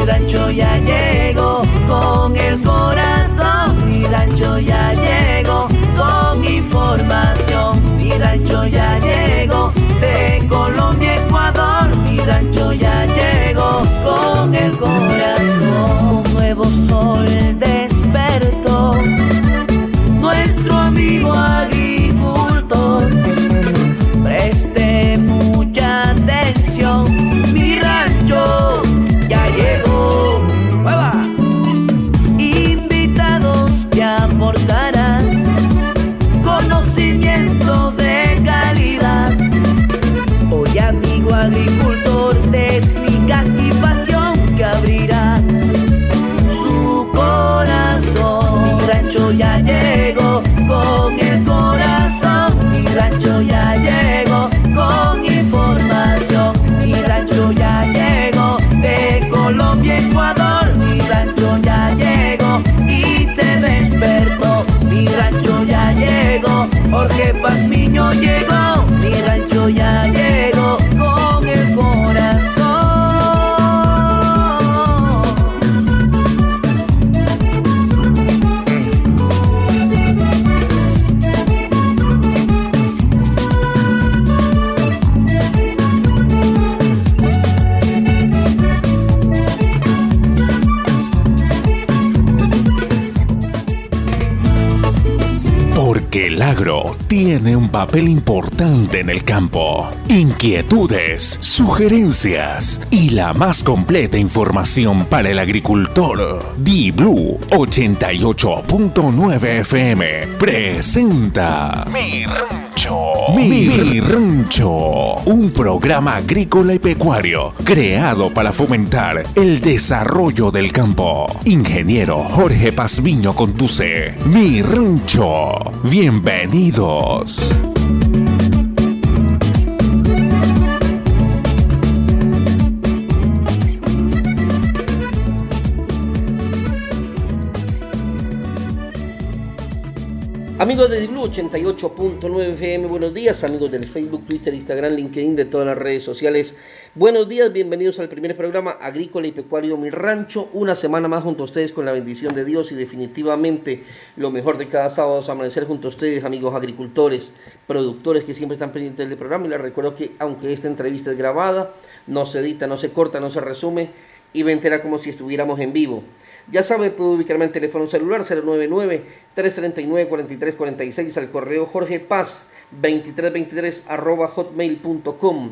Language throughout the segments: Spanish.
rancho ya llegó con el corazón. Mi rancho ya llegó con información. Mi rancho ya llegó de Colombia, Ecuador. Mi rancho ya llegó con el corazón. Un nuevo sol despertó nuestro amigo agricultor. Preste mucha atención, mi rancho ya llegó. ¡Mueva! Invitados que aportarán conocimientos de calidad. Hoy amigo agricultor, técnicas y pasión que abrirá su corazón. Mi rancho ya llegó con el corazón. Mi rancho ya llegó con información. Mi rancho ya llegó de Colombia, Ecuador. Mi rancho ya llegó y te despertó. Mi rancho ya llegó, Jorge Pazmiño llegó. Mi rancho ya llegó con el corazón. Porque el agro tiene un papel importante en el campo. Inquietudes, sugerencias y la más completa información para el agricultor. Di-Blue 88.9 FM presenta Mi Rancho, un programa agrícola y pecuario creado para fomentar el desarrollo del campo. Ingeniero Jorge Pazmiño conduce Mi Rancho. Bienvenidos. Amigos de Di-Blue 88.9 FM, buenos días. Amigos del Facebook, Twitter, Instagram, LinkedIn, de todas las redes sociales, buenos días, bienvenidos al primer programa agrícola y pecuario Mi Rancho. Una semana más junto a ustedes con la bendición de Dios y definitivamente lo mejor de cada sábado es amanecer junto a ustedes, amigos agricultores, productores que siempre están pendientes del programa. Y les recuerdo que aunque esta entrevista es grabada, no se edita, no se corta, no se resume y me entera como si estuviéramos en vivo. Ya sabe, puede ubicarme en teléfono celular 099-339-4346, al correo jorgepaz2323@hotmail.com.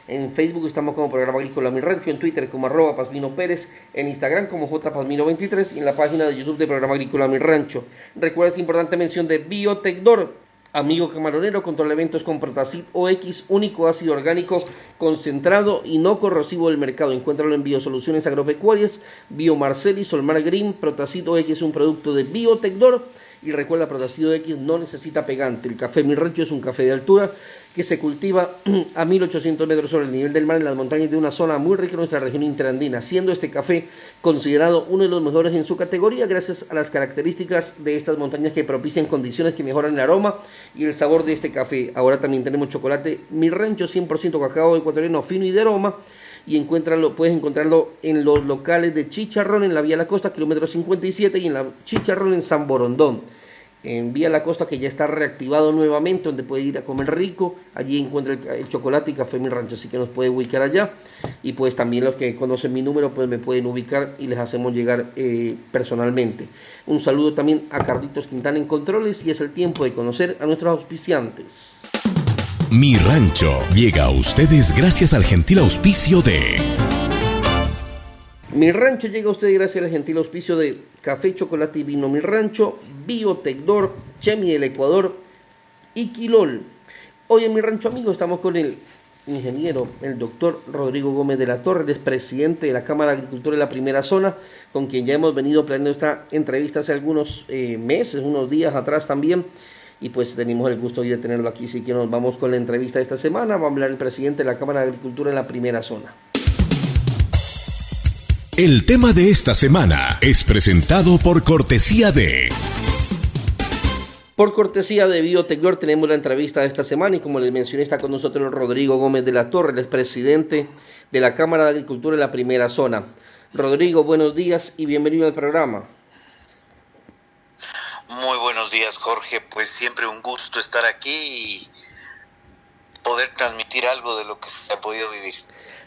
En Facebook estamos como Programa Agrícola Mi Rancho, en Twitter como @Pazmino Pérez, en Instagram como jpazmino23 y en la página de YouTube de Programa Agrícola Mi Rancho. Recuerda esta importante mención de Biotecdor, amigo camaronero, controla eventos con Protacid OX, único ácido orgánico concentrado y no corrosivo del mercado. Encuéntralo en Biosoluciones Agropecuarias, Biomarceli, Solmar Green. Protacid OX es un producto de Biotecdor. Y recuerda, Protacid OX no necesita pegante. El café Mi Rancho es un café de altura que se cultiva a 1800 metros sobre el nivel del mar en las montañas de una zona muy rica en nuestra región interandina, siendo este café considerado uno de los mejores en su categoría gracias a las características de estas montañas que propician condiciones que mejoran el aroma y el sabor de este café. Ahora también tenemos chocolate Mi Rancho 100% cacao ecuatoriano fino y de aroma, y puedes encontrarlo en los locales de Chicharrón en la Vía La Costa, kilómetro 57, y en la Chicharrón en San Borondón. En Vía La Costa, que ya está reactivado nuevamente, donde puede ir a comer rico. Allí encuentra el chocolate y café Mi Rancho, así que nos puede ubicar allá. Y pues también los que conocen mi número pues me pueden ubicar y les hacemos llegar personalmente. Un saludo también a Carlitos Quintana en controles, y es el tiempo de conocer a nuestros auspiciantes. Mi Rancho llega a ustedes gracias al gentil auspicio de... Mi Rancho llega a ustedes gracias al gentil auspicio de Café, Chocolate y Vino Mi Rancho, Biotecdor, Chemi del Ecuador y Quilol. Hoy en Mi Rancho, amigos, estamos con el ingeniero, el doctor Rodrigo Gómez de la Torre, es presidente de la Cámara de Agricultura de la Primera Zona, con quien ya hemos venido planeando esta entrevista hace algunos meses, unos días atrás también. Y pues tenemos el gusto hoy de tenerlo aquí, así que nos vamos con la entrevista de esta semana. Va a hablar el presidente de la Cámara de Agricultura en la Primera Zona. El tema de esta semana es presentado por cortesía de... Por cortesía de Biotecdor tenemos la entrevista de esta semana, y como les mencioné, está con nosotros Rodrigo Gómez de la Torre, el presidente de la Cámara de Agricultura de la Primera Zona. Rodrigo, buenos días y bienvenido al programa. Muy buenos días, Jorge. Pues siempre un gusto estar aquí y poder transmitir algo de lo que se ha podido vivir.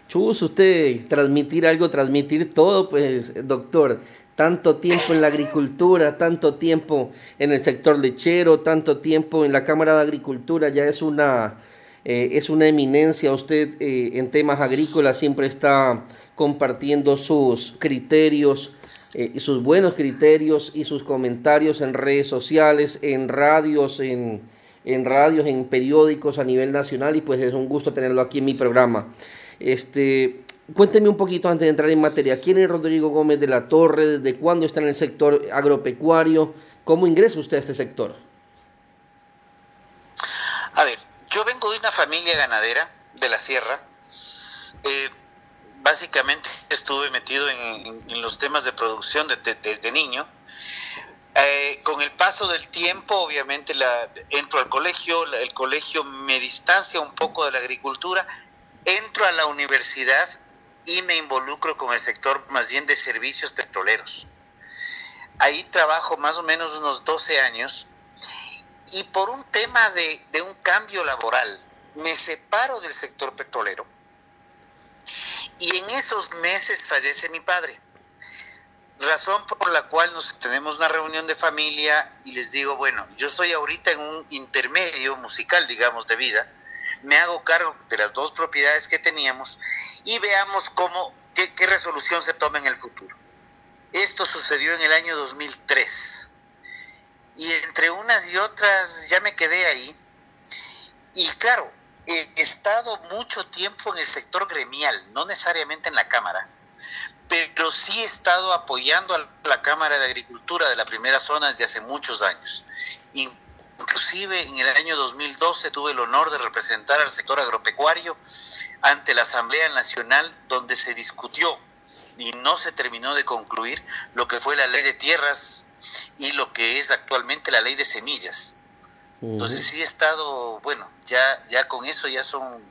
Chus, usted transmitir algo, transmitir todo, pues, doctor. Tanto tiempo en la agricultura, tanto tiempo en el sector lechero, tanto tiempo en la Cámara de Agricultura, ya es una eminencia. Usted en temas agrícolas siempre está compartiendo sus criterios, sus buenos criterios y sus comentarios en redes sociales, en radios, en periódicos a nivel nacional, y pues es un gusto tenerlo aquí en mi programa. Cuénteme un poquito antes de entrar en materia. ¿Quién es Rodrigo Gómez de la Torre? ¿Desde cuándo está en el sector agropecuario? ¿Cómo ingresa usted a este sector? A ver, yo vengo de una familia ganadera de la sierra. Básicamente estuve metido en los temas de producción desde niño. Con el paso del tiempo, obviamente, entro al colegio, el colegio me distancia un poco de la agricultura, entro a la universidad y me involucro con el sector más bien de servicios petroleros. Ahí trabajo más o menos unos 12 años y por un tema de un cambio laboral me separo del sector petrolero y en esos meses fallece mi padre. Razón por la cual nos tenemos una reunión de familia y les digo, bueno, yo estoy ahorita en un intermedio musical, digamos, de vida. Me hago cargo de las dos propiedades que teníamos y veamos qué resolución se toma en el futuro. Esto sucedió en el año 2003 y entre unas y otras ya me quedé ahí. Y claro, he estado mucho tiempo en el sector gremial, no necesariamente en la Cámara, pero sí he estado apoyando a la Cámara de Agricultura de la Primera Zona desde hace muchos años. Inclusive en el año 2012 tuve el honor de representar al sector agropecuario ante la Asamblea Nacional, donde se discutió y no se terminó de concluir lo que fue la ley de tierras y lo que es actualmente la ley de semillas. Entonces sí he estado, bueno, ya con eso ya son,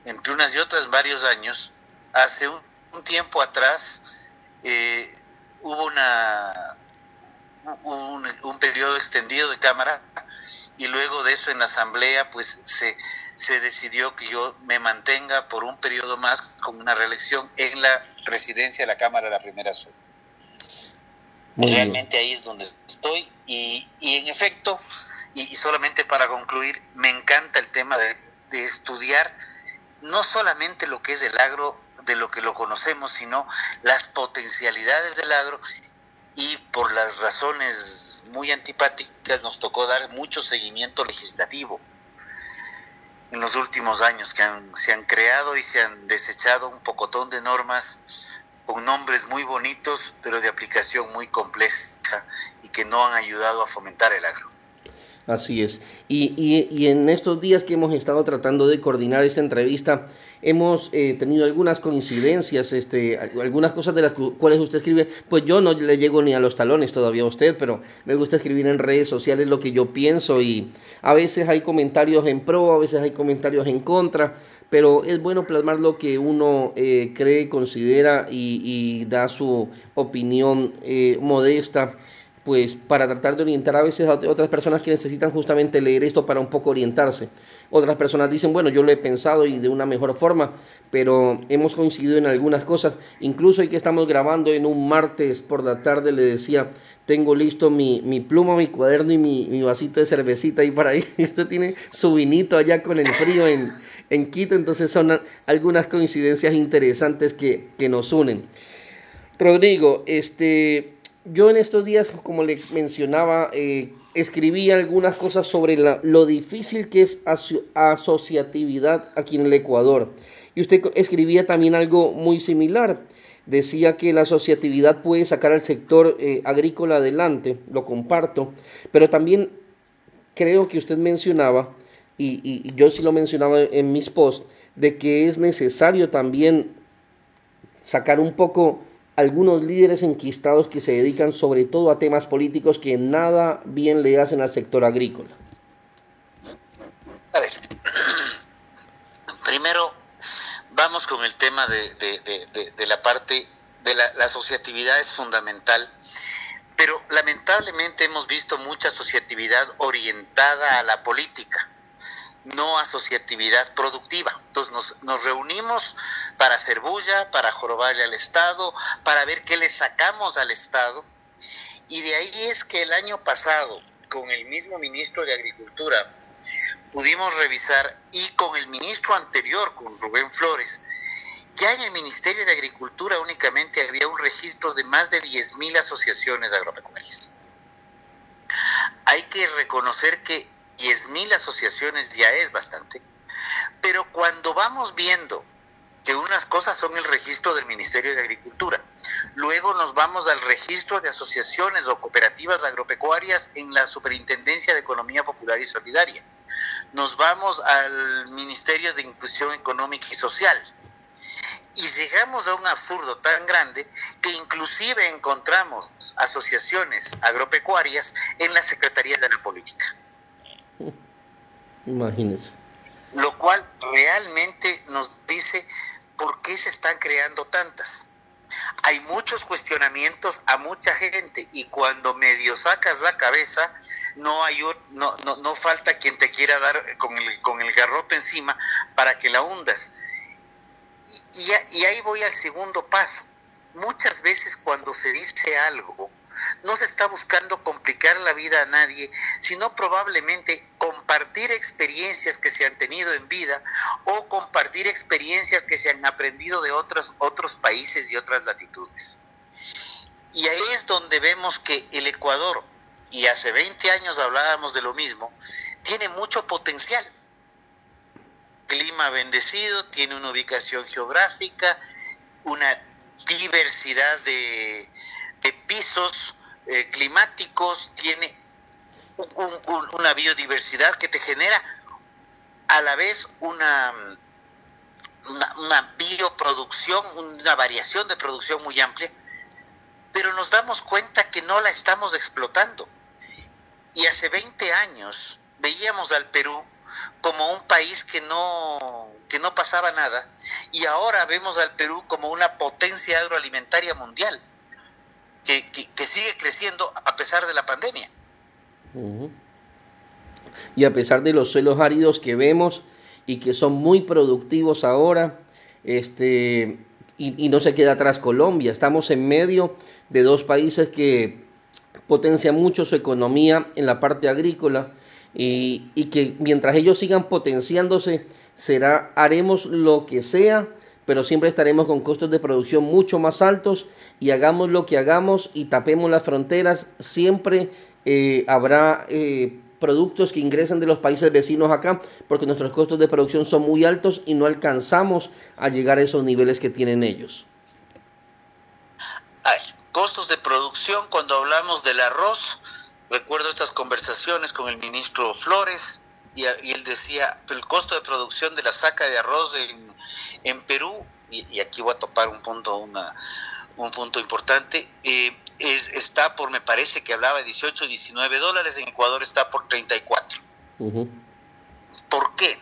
entre unas y otras, varios años. Hace un tiempo atrás hubo un periodo extendido de Cámara y luego de eso en la Asamblea pues se decidió que yo me mantenga por un periodo más con una reelección en la presidencia de la Cámara de la Primera Zona. Realmente ahí es donde estoy y en efecto, y solamente para concluir, me encanta el tema de estudiar no solamente lo que es el agro, de lo que lo conocemos, sino las potencialidades del agro. Y por las razones muy antipáticas nos tocó dar mucho seguimiento legislativo en los últimos años, que se han creado y se han desechado un pocotón de normas con nombres muy bonitos, pero de aplicación muy compleja y que no han ayudado a fomentar el agro. Así es. Y en estos días que hemos estado tratando de coordinar esta entrevista, hemos tenido algunas coincidencias, algunas cosas de las cuales usted escribe, pues yo no le llego ni a los talones todavía a usted, pero me gusta escribir en redes sociales lo que yo pienso y a veces hay comentarios en pro, a veces hay comentarios en contra, pero es bueno plasmar lo que uno cree, considera y da su opinión modesta, pues para tratar de orientar a veces a otras personas que necesitan justamente leer esto para un poco orientarse. Otras personas dicen, bueno, yo lo he pensado y de una mejor forma, pero hemos coincidido en algunas cosas. Incluso hoy que estamos grabando en un martes por la tarde, le decía, tengo listo mi pluma, mi cuaderno y mi vasito de cervecita ahí para ir. Usted tiene su vinito allá con el frío en Quito, entonces son algunas coincidencias interesantes que nos unen. Rodrigo, yo en estos días, como le mencionaba, escribí algunas cosas sobre lo difícil que es asociatividad aquí en el Ecuador. Y usted escribía también algo muy similar. Decía que la asociatividad puede sacar al sector agrícola adelante, lo comparto, pero también creo que usted mencionaba, y yo sí lo mencionaba en mis posts, de que es necesario también sacar un poco algunos líderes enquistados que se dedican sobre todo a temas políticos que nada bien le hacen al sector agrícola. A ver, primero vamos con el tema tema de la parte de la asociatividad es fundamental, pero lamentablemente hemos visto mucha asociatividad orientada a la política, no asociatividad productiva. Entonces nos reunimos para hacer bulla, para jorobarle al Estado, para ver qué le sacamos al Estado, y de ahí es que el año pasado, con el mismo ministro de Agricultura, pudimos revisar, y con el ministro anterior, con Rubén Flores, ya en el Ministerio de Agricultura únicamente había un registro de más de 10.000 asociaciones agropecuarias. Hay que reconocer que 10.000 asociaciones ya es bastante, pero cuando vamos viendo que unas cosas son el registro del Ministerio de Agricultura, luego nos vamos al registro de asociaciones o cooperativas agropecuarias en la Superintendencia de Economía Popular y Solidaria, nos vamos al Ministerio de Inclusión Económica y Social, y llegamos a un absurdo tan grande que inclusive encontramos asociaciones agropecuarias en la Secretaría de la Política. Imagínense. Lo cual realmente nos dice por qué se están creando tantas. Hay muchos cuestionamientos a mucha gente, y cuando medio sacas la cabeza, no falta quien te quiera dar con el garrote encima para que la hundas. Y ahí voy al segundo paso. Muchas veces cuando se dice algo, no se está buscando complicar la vida a nadie, sino probablemente compartir experiencias que se han tenido en vida o compartir experiencias que se han aprendido de otros países y otras latitudes. Y ahí es donde vemos que el Ecuador, y hace 20 años hablábamos de lo mismo, tiene mucho potencial. Clima bendecido, tiene una ubicación geográfica, una diversidad de pisos climáticos, tiene una biodiversidad que te genera a la vez una bioproducción, una variación de producción muy amplia, pero nos damos cuenta que no la estamos explotando. Y hace 20 años veíamos al Perú como un país que no pasaba nada, y ahora vemos al Perú como una potencia agroalimentaria mundial que sigue creciendo a pesar de la pandemia. Uh-huh. Y a pesar de los suelos áridos que vemos y que son muy productivos ahora, y no se queda atrás Colombia. Estamos en medio de dos países que potencian mucho su economía en la parte agrícola, y que mientras ellos sigan potenciándose, haremos lo que sea, pero siempre estaremos con costos de producción mucho más altos, y hagamos lo que hagamos y tapemos las fronteras, siempre habrá productos que ingresan de los países vecinos acá, porque nuestros costos de producción son muy altos y no alcanzamos a llegar a esos niveles que tienen ellos. Costos de producción, cuando hablamos del arroz, recuerdo estas conversaciones con el ministro Flores, y él decía, el costo de producción de la saca de arroz en Perú, y aquí voy a topar un punto importante, está por, me parece que hablaba de $18, $19, en Ecuador está por 34. Uh-huh. ¿Por qué?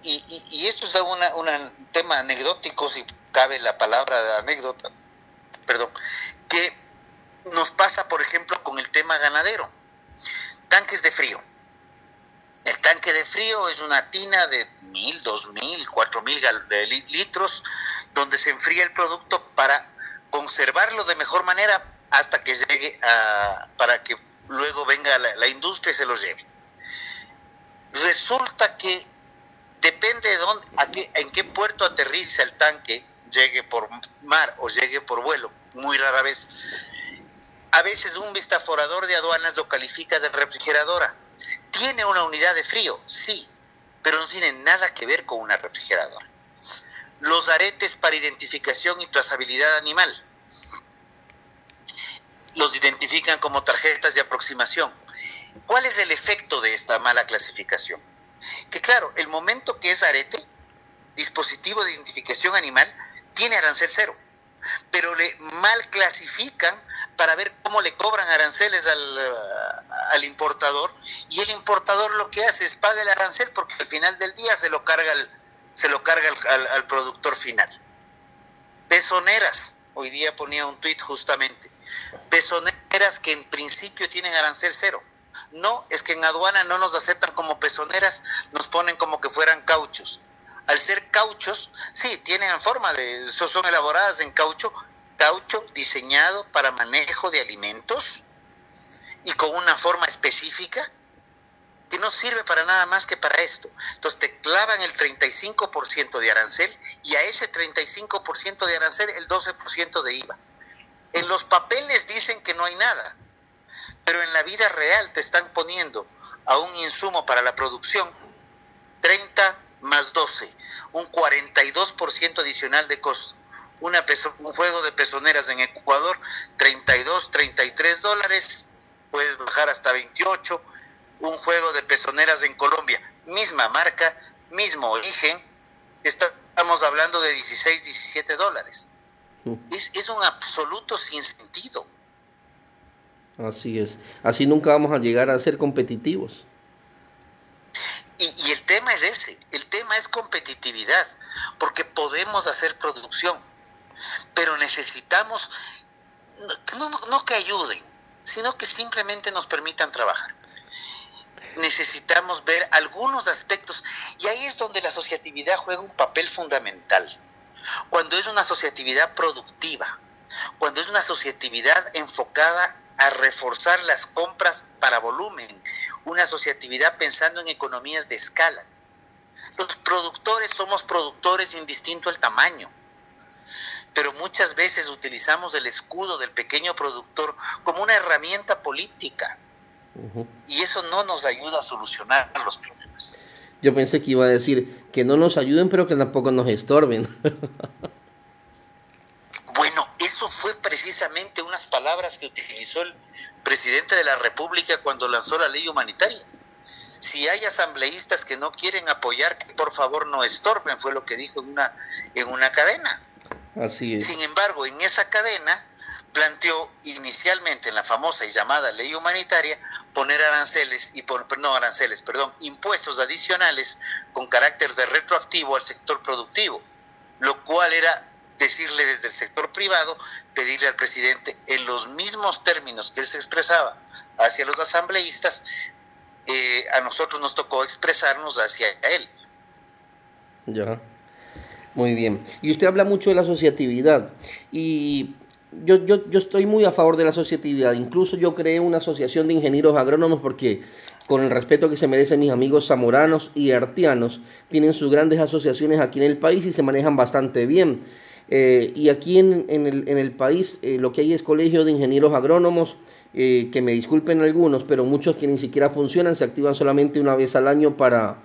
Y esto es un tema anecdótico, si cabe la palabra de anécdota, que nos pasa, por ejemplo, con el tema ganadero. Tanques de frío. El tanque de frío es una tina de 1.000, 2.000, 4.000 litros, donde se enfría el producto para conservarlo de mejor manera hasta que llegue para que luego venga la industria y se lo lleve. Resulta que depende de en qué puerto aterriza el tanque, llegue por mar o llegue por vuelo, muy rara vez. A veces un vistaforador de aduanas lo califica de refrigeradora. ¿Tiene una unidad de frío? Sí, pero no tiene nada que ver con una refrigeradora. Los aretes para identificación y trazabilidad animal los identifican como tarjetas de aproximación. ¿Cuál es el efecto de esta mala clasificación? Que claro, el momento que es arete, dispositivo de identificación animal, tiene arancel cero, pero le mal clasifican para ver cómo le cobran aranceles al importador, y el importador lo que hace es paga el arancel porque al final del día se lo carga se lo carga al productor final. Pezoneras, hoy día ponía un tuit justamente, pezoneras que en principio tienen arancel cero. No, es que en aduana no nos aceptan como pezoneras, nos ponen como que fueran cauchos. Al ser cauchos, sí, tienen forma de, son elaboradas en caucho diseñado para manejo de alimentos y con una forma específica que no sirve para nada más que para esto. Entonces te clavan el 35% de arancel y a ese 35% de arancel el 12% de IVA. En los papeles dicen que no hay nada, pero en la vida real te están poniendo a un insumo para la producción 30 más 12, un 42% adicional de costo. Un juego de pezoneras en Ecuador, 32, 33 dólares, puedes bajar hasta 28. Un juego de pezoneras en Colombia, misma marca, mismo origen, estamos hablando de 16, 17 dólares. Es un absoluto sinsentido. Así es. Así nunca vamos a llegar a ser competitivos. Y el tema es ese, el tema es competitividad, porque podemos hacer producción, pero necesitamos, no que ayuden, sino que simplemente nos permitan trabajar. Necesitamos ver algunos aspectos, y ahí es donde la asociatividad juega un papel fundamental. Cuando es una asociatividad productiva, cuando es una asociatividad enfocada a reforzar las compras para volumen, una asociatividad pensando en economías de escala. Los productores somos productores indistinto el tamaño, pero muchas veces utilizamos el escudo del pequeño productor como una herramienta política, y eso no nos ayuda a solucionar los problemas. Yo pensé que iba a decir que no nos ayuden, pero que tampoco nos estorben. Bueno, eso fue precisamente unas palabras que utilizó el presidente de la República cuando lanzó la ley humanitaria. Si hay asambleístas que no quieren apoyar, que por favor no estorben, fue lo que dijo en una cadena. Así es. Sin embargo, en esa cadena planteó inicialmente en la famosa y llamada ley humanitaria poner impuestos adicionales con carácter de retroactivo al sector productivo, lo cual era decirle desde el sector privado, pedirle al presidente en los mismos términos que él se expresaba hacia los asambleístas, a nosotros nos tocó expresarnos hacia él. Ya, muy bien. Y usted habla mucho de la asociatividad, y yo estoy muy a favor de la asociatividad. Incluso yo creé una asociación de ingenieros agrónomos porque, con el respeto que se merecen mis amigos zamoranos y artianos, tienen sus grandes asociaciones aquí en el país y se manejan bastante bien. Y aquí en el país lo que hay es colegio de ingenieros agrónomos, que me disculpen algunos, pero muchos que ni siquiera funcionan, se activan solamente una vez al año para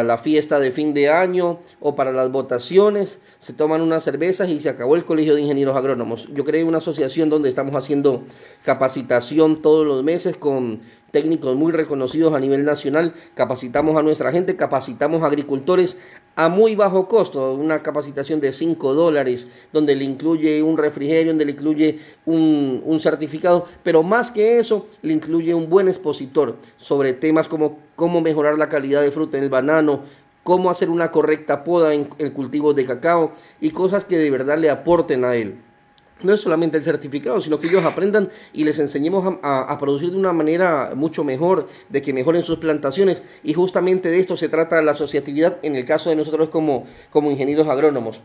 la fiesta de fin de año o para las votaciones, se toman unas cervezas y se acabó el colegio de ingenieros agrónomos. Yo creé una asociación donde estamos haciendo capacitación todos los meses con técnicos muy reconocidos a nivel nacional, capacitamos a nuestra gente, capacitamos a agricultores a muy bajo costo, una capacitación de $5, donde le incluye un refrigerio, donde le incluye un certificado, pero más que eso, le incluye un buen expositor sobre temas como cómo mejorar la calidad de fruta en el banano, cómo hacer una correcta poda en el cultivo de cacao y cosas que de verdad le aporten a él. No es solamente el certificado, sino que ellos aprendan y les enseñemos a producir de una manera mucho mejor, de que mejoren sus plantaciones, y justamente de esto se trata la asociatividad en el caso de nosotros como ingenieros agrónomos.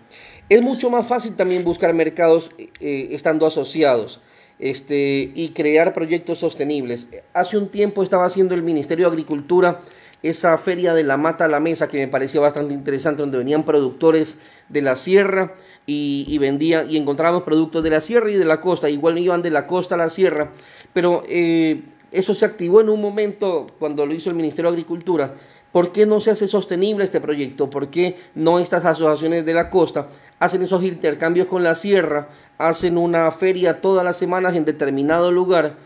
Es mucho más fácil también buscar mercados estando asociados y crear proyectos sostenibles. Hace un tiempo estaba haciendo el Ministerio de Agricultura esa feria de la mata a la mesa que me parecía bastante interesante, donde venían productores de la sierra y vendían y encontrábamos productos de la sierra y de la costa, igual iban de la costa a la sierra, pero eso se activó en un momento cuando lo hizo el Ministerio de Agricultura. ¿Por qué no se hace sostenible este proyecto? ¿Por qué no estas asociaciones de la costa hacen esos intercambios con la sierra, hacen una feria todas las semanas en determinado lugar?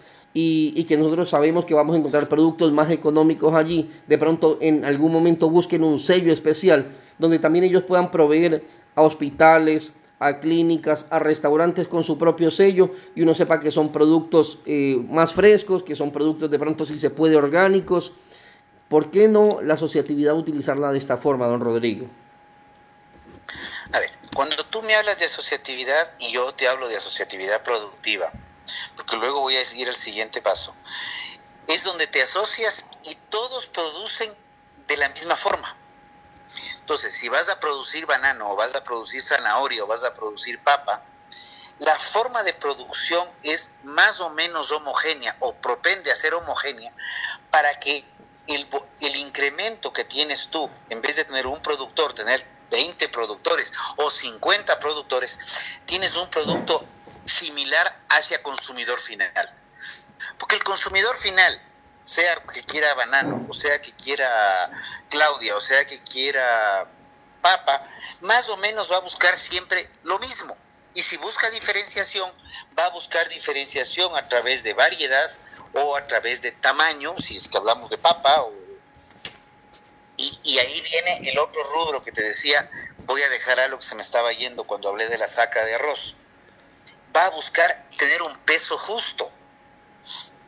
Y que nosotros sabemos que vamos a encontrar productos más económicos allí, de pronto en algún momento busquen un sello especial, donde también ellos puedan proveer a hospitales, a clínicas, a restaurantes con su propio sello, y uno sepa que son productos más frescos, que son productos de pronto si se puede orgánicos. ¿Por qué no la asociatividad utilizarla de esta forma, don Rodrigo? A ver, cuando tú me hablas de asociatividad y yo te hablo de asociatividad productiva, porque luego voy a seguir el siguiente paso, es donde te asocias y todos producen de la misma forma. Entonces, si vas a producir banano, o vas a producir zanahoria, o vas a producir papa, la forma de producción es más o menos homogénea, o propende a ser homogénea, para que el incremento que tienes tú, en vez de tener un productor, tener 20 productores o 50 productores, tienes un producto similar hacia consumidor final. Porque el consumidor final, sea que quiera banano, o sea que quiera Claudia, o sea que quiera papa, más o menos va a buscar siempre lo mismo. Y si busca diferenciación, va a buscar diferenciación a través de variedad o a través de tamaño, si es que hablamos de papa. Y ahí viene el otro rubro que te decía, voy a dejar algo que se me estaba yendo cuando hablé de la saca de arroz. Va a buscar tener un peso justo.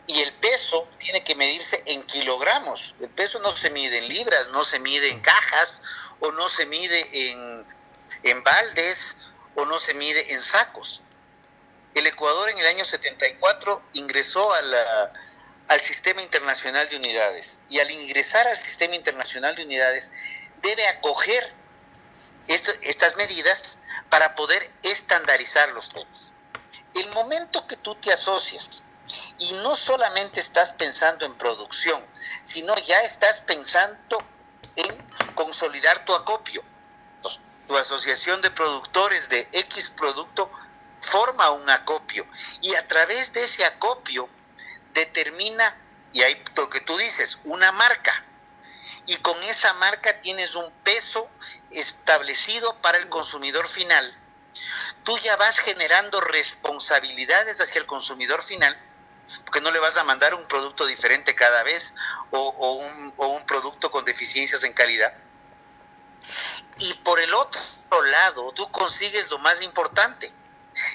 Y el peso tiene que medirse en kilogramos. El peso no se mide en libras, no se mide en cajas, o no se mide en baldes, o no se mide en sacos. El Ecuador en el año 74 ingresó al Sistema Internacional de Unidades, y al ingresar al Sistema Internacional de Unidades debe acoger estas medidas para poder estandarizar los temas. El momento que tú te asocias y no solamente estás pensando en producción, sino ya estás pensando en consolidar tu acopio. Entonces, tu asociación de productores de X producto forma un acopio, y a través de ese acopio determina, y ahí lo que tú dices, una marca, y con esa marca tienes un peso establecido para el consumidor final. Tú ya vas generando responsabilidades hacia el consumidor final, porque no le vas a mandar un producto diferente cada vez, o un producto con deficiencias en calidad. Y por el otro lado, tú consigues lo más importante,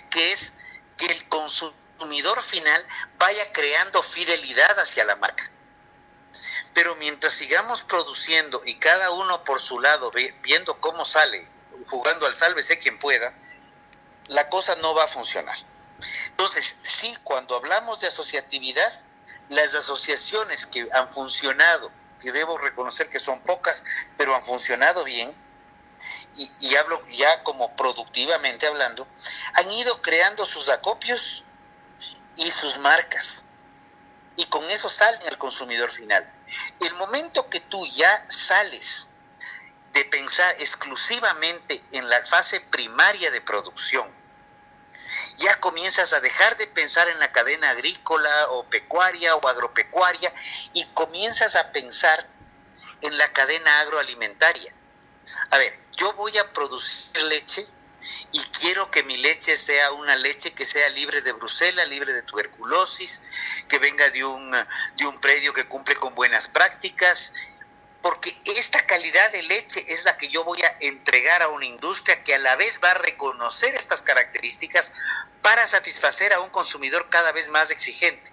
que es que el consumidor final vaya creando fidelidad hacia la marca. Pero mientras sigamos produciendo y cada uno por su lado, viendo cómo sale, jugando al sálvese quien pueda, la cosa no va a funcionar. Entonces, sí, cuando hablamos de asociatividad, las asociaciones que han funcionado, que debo reconocer que son pocas, pero han funcionado bien, y hablo ya como productivamente hablando, han ido creando sus acopios y sus marcas, y con eso salen al consumidor final. El momento que tú ya sales de pensar exclusivamente en la fase primaria de producción, ya comienzas a dejar de pensar en la cadena agrícola o pecuaria o agropecuaria, y comienzas a pensar en la cadena agroalimentaria. A ver, yo voy a producir leche y quiero que mi leche sea una leche que sea libre de brucela, libre de tuberculosis, que venga de un predio que cumple con buenas prácticas, porque esta calidad de leche es la que yo voy a entregar a una industria que a la vez va a reconocer estas características para satisfacer a un consumidor cada vez más exigente.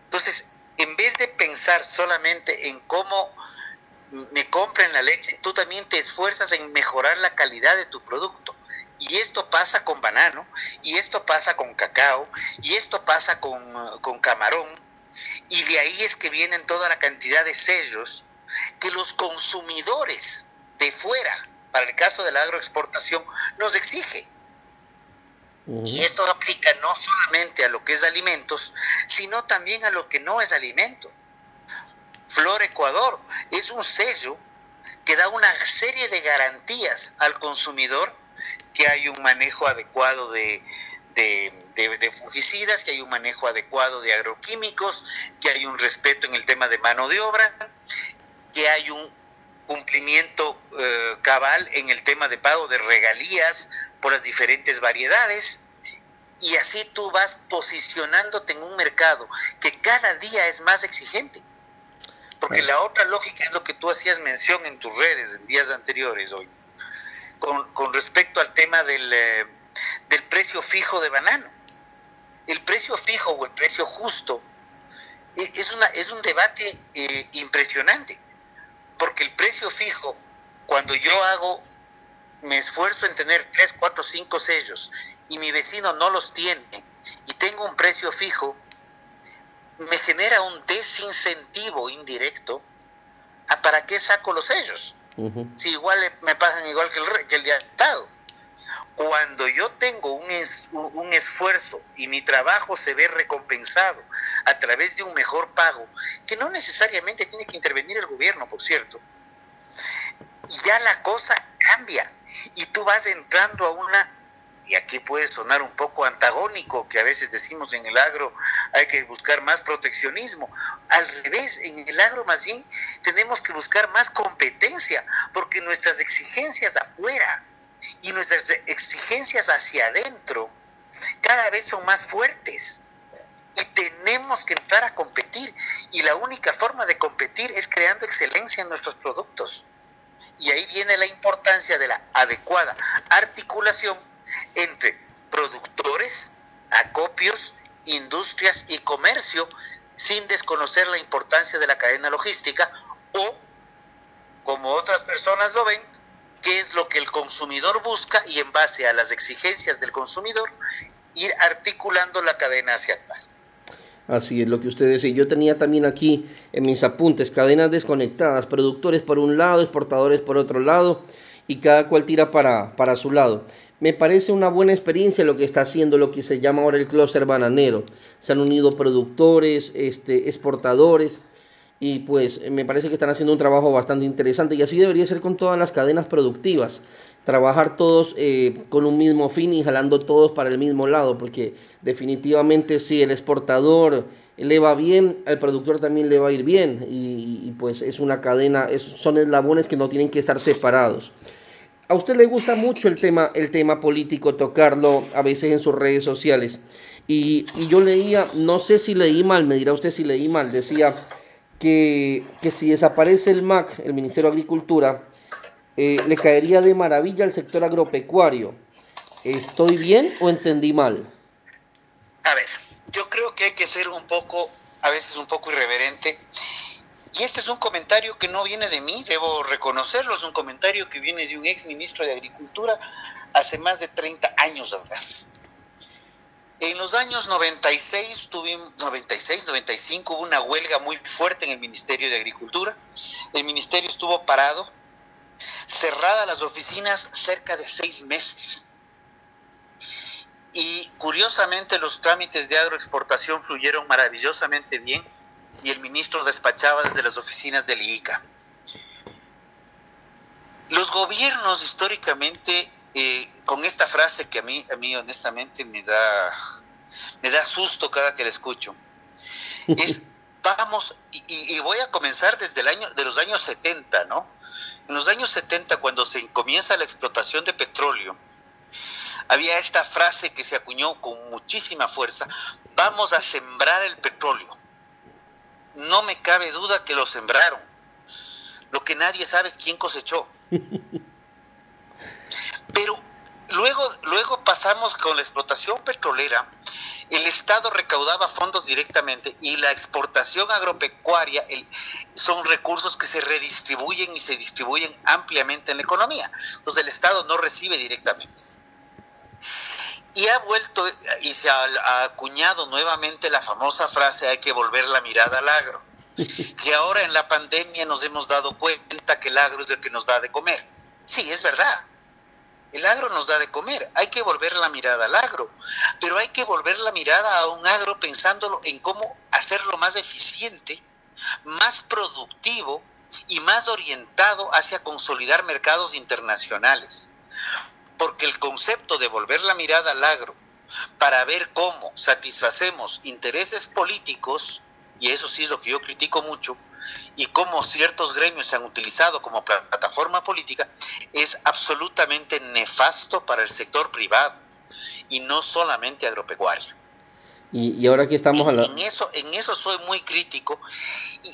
Entonces, en vez de pensar solamente en cómo me compren la leche, tú también te esfuerzas en mejorar la calidad de tu producto. Y esto pasa con banano, y esto pasa con cacao, y esto pasa con camarón, y de ahí es que vienen toda la cantidad de sellos que los consumidores de fuera, para el caso de la agroexportación, nos exige. Y esto aplica no solamente a lo que es alimentos, sino también a lo que no es alimento. Flor Ecuador es un sello que da una serie de garantías al consumidor, que hay un manejo adecuado de fungicidas, que hay un manejo adecuado de agroquímicos, que hay un respeto en el tema de mano de obra, que hay un cumplimiento cabal en el tema de pago de regalías por las diferentes variedades, y así tú vas posicionándote en un mercado que cada día es más exigente. Porque la otra lógica es lo que tú hacías mención en tus redes en días anteriores hoy, con respecto al tema del precio fijo de banano. El precio fijo o el precio justo es un debate impresionante, porque el precio fijo, cuando yo hago me esfuerzo en tener 3, 4, 5 sellos y mi vecino no los tiene y tengo un precio fijo, me genera un desincentivo indirecto a para qué saco los sellos. Si igual me pagan igual que el de al lado. Cuando yo tengo un esfuerzo y mi trabajo se ve recompensado a través de un mejor pago, que no necesariamente tiene que intervenir el gobierno, por cierto, ya la cosa cambia y tú vas entrando a una, y aquí puede sonar un poco antagónico, que a veces decimos en el agro hay que buscar más proteccionismo. Al revés, en el agro más bien tenemos que buscar más competencia, porque nuestras exigencias afuera y nuestras exigencias hacia adentro cada vez son más fuertes y tenemos que entrar a competir, y la única forma de competir es creando excelencia en nuestros productos, y ahí viene la importancia de la adecuada articulación entre productores, acopios, industrias y comercio, sin desconocer la importancia de la cadena logística, o, como otras personas lo ven, qué es lo que el consumidor busca, y en base a las exigencias del consumidor, ir articulando la cadena hacia atrás. Así es lo que usted decía. Yo tenía también aquí en mis apuntes cadenas desconectadas, productores por un lado, exportadores por otro lado, y cada cual tira para su lado. Me parece una buena experiencia lo que está haciendo lo que se llama ahora el clúster bananero. Se han unido productores, exportadores, y pues me parece que están haciendo un trabajo bastante interesante, y así debería ser con todas las cadenas productivas, trabajar todos con un mismo fin y jalando todos para el mismo lado, porque definitivamente si el exportador le va bien, al productor también le va a ir bien, y pues es una cadena, son eslabones que no tienen que estar separados. A usted le gusta mucho el tema político, tocarlo a veces en sus redes sociales, y yo leía, no sé si leí mal, me dirá usted si leí mal, decía que si desaparece el MAC, el Ministerio de Agricultura, le caería de maravilla al sector agropecuario. ¿Estoy bien o entendí mal? A ver, yo creo que hay que ser a veces un poco irreverente, y este es un comentario que no viene de mí, debo reconocerlo, es un comentario que viene de un ex ministro de Agricultura hace más de 30 años atrás. En los años 96, 95, hubo una huelga muy fuerte en el Ministerio de Agricultura. El ministerio estuvo parado, cerradas las oficinas cerca de 6 meses. Y curiosamente los trámites de agroexportación fluyeron maravillosamente bien y el ministro despachaba desde las oficinas del IICA. Los gobiernos históricamente, con esta frase que a mí honestamente me da susto cada que la escucho, es vamos, y voy a comenzar desde los años 70, ¿no? En los años 70, cuando se comienza la explotación de petróleo, había esta frase que se acuñó con muchísima fuerza: vamos a sembrar el petróleo. No me cabe duda que lo sembraron. Lo que nadie sabe es quién cosechó. Pero luego pasamos con la explotación petrolera. El Estado recaudaba fondos directamente, y la exportación agropecuaria son recursos que se redistribuyen y se distribuyen ampliamente en la economía. Entonces el Estado no recibe directamente. Y ha vuelto y se ha acuñado nuevamente la famosa frase: hay que volver la mirada al agro. Que ahora en la pandemia nos hemos dado cuenta que el agro es el que nos da de comer. Sí, es verdad. El agro nos da de comer. Hay que volver la mirada al agro. Pero hay que volver la mirada a un agro pensándolo en cómo hacerlo más eficiente, más productivo y más orientado hacia consolidar mercados internacionales. Porque el concepto de volver la mirada al agro para ver cómo satisfacemos intereses políticos, y eso sí es lo que yo critico mucho, y cómo ciertos gremios se han utilizado como plataforma política, es absolutamente nefasto para el sector privado y no solamente agropecuario. Y ahora que estamos en eso soy muy crítico,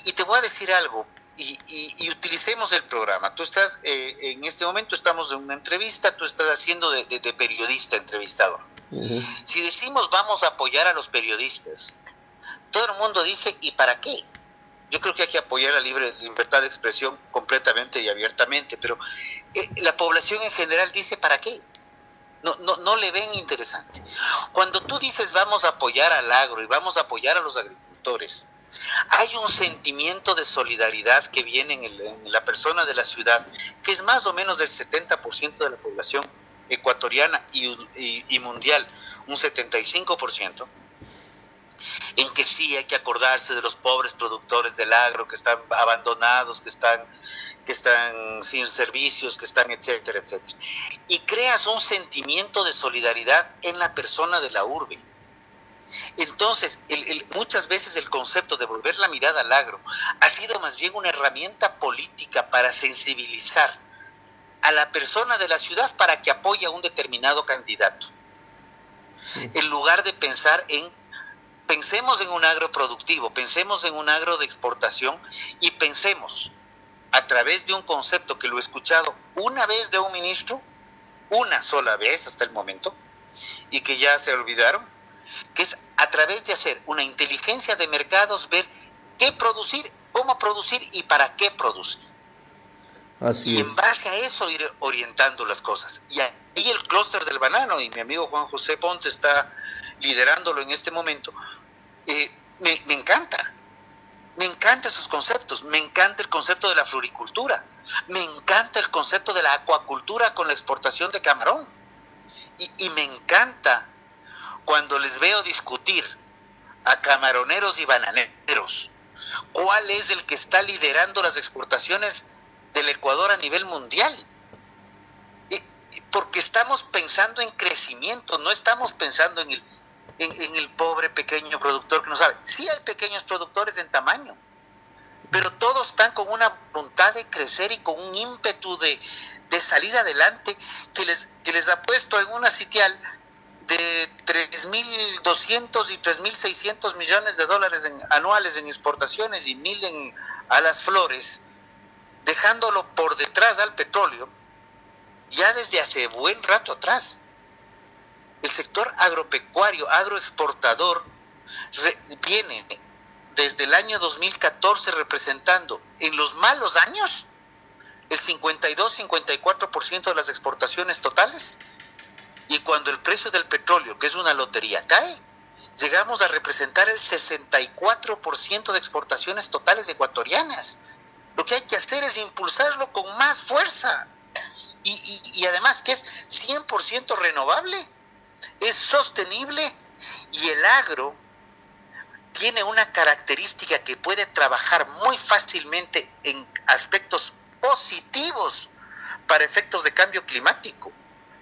y te voy a decir algo. Y utilicemos el programa. Tú estás, en este momento estamos en una entrevista, tú estás haciendo de periodista entrevistador. Uh-huh. Si decimos vamos a apoyar a los periodistas, todo el mundo dice: ¿y para qué? Yo creo que hay que apoyar la libertad de expresión completamente y abiertamente, pero la población en general dice ¿para qué? No le ven interesante. Cuando tú dices vamos a apoyar al agro y vamos a apoyar a los agricultores, hay un sentimiento de solidaridad que viene en la persona de la ciudad, que es más o menos del 70% de la población ecuatoriana y mundial, un 75%, en que sí hay que acordarse de los pobres productores del agro que están abandonados, que están sin servicios, que están etcétera, etcétera. Y creas un sentimiento de solidaridad en la persona de la urbe. Entonces, muchas veces el concepto de volver la mirada al agro ha sido más bien una herramienta política para sensibilizar a la persona de la ciudad para que apoye a un determinado candidato. En lugar de pensemos en un agro productivo, pensemos en un agro de exportación y pensemos a través de un concepto que lo he escuchado una vez de un ministro, una sola vez hasta el momento, y que ya se olvidaron, que es a través de hacer una inteligencia de mercados, ver qué producir, cómo producir y para qué producir. Así y es. En base a eso ir orientando las cosas. Y ahí el clúster del banano, y mi amigo Juan José Ponce está liderándolo en este momento, me encanta. Me encantan sus conceptos, me encanta el concepto de la floricultura, me encanta el concepto de la acuacultura con la exportación de camarón. Y me encanta cuando les veo discutir a camaroneros y bananeros, ¿cuál es el que está liderando las exportaciones del Ecuador a nivel mundial? Porque estamos pensando en crecimiento, no estamos pensando en el pobre pequeño productor que no sabe. Sí hay pequeños productores en tamaño, pero todos están con una voluntad de crecer y con un ímpetu de salir adelante que les ha puesto en una sitial de 3.200 y 3.600 millones de dólares anuales en exportaciones y 1.000 a las flores, dejándolo por detrás al petróleo ya desde hace buen rato atrás. El sector agropecuario, agroexportador, viene desde el año 2014 representando en los malos años el 52-54% de las exportaciones totales, y cuando el precio del petróleo, que es una lotería, cae, llegamos a representar el 64% de exportaciones totales ecuatorianas. Lo que hay que hacer es impulsarlo con más fuerza, y además que es 100% renovable, es sostenible, y el agro tiene una característica que puede trabajar muy fácilmente en aspectos positivos para efectos de cambio climático,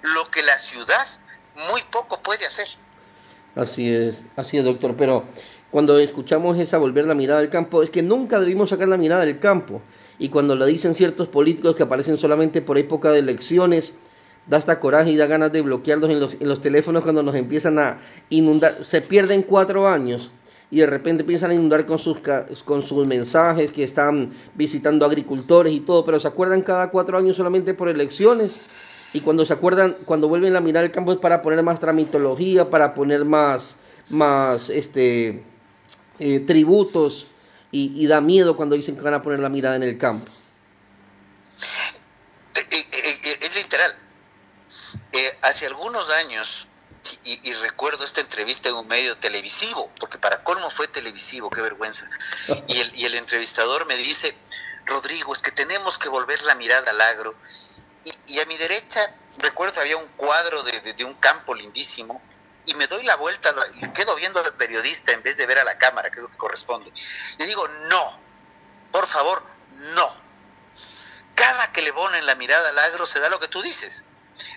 lo que la ciudad muy poco puede hacer. Así es, doctor, pero cuando escuchamos esa volver la mirada al campo, es que nunca debimos sacar la mirada del campo, y cuando lo dicen ciertos políticos que aparecen solamente por época de elecciones, da hasta coraje y da ganas de bloquearlos en los teléfonos cuando nos empiezan a inundar. Se pierden 4 años y de repente empiezan a inundar con sus mensajes que están visitando agricultores y todo, pero se acuerdan cada 4 años solamente por elecciones, y cuando se acuerdan, cuando vuelven a mirar el campo es para poner más tramitología, para poner más tributos, y da miedo cuando dicen que van a poner la mirada en el campo. Es literal. Hace algunos años, y recuerdo esta entrevista en un medio televisivo, porque para colmo fue televisivo, qué vergüenza, y el entrevistador me dice: Rodrigo, es que tenemos que volver la mirada al agro, y a mi derecha, recuerdo, había un cuadro de un campo lindísimo, y me doy la vuelta y quedo viendo al periodista en vez de ver a la cámara, que es lo que corresponde. Le digo: no, por favor, no. Cada que le ponen la mirada al agro se da lo que tú dices.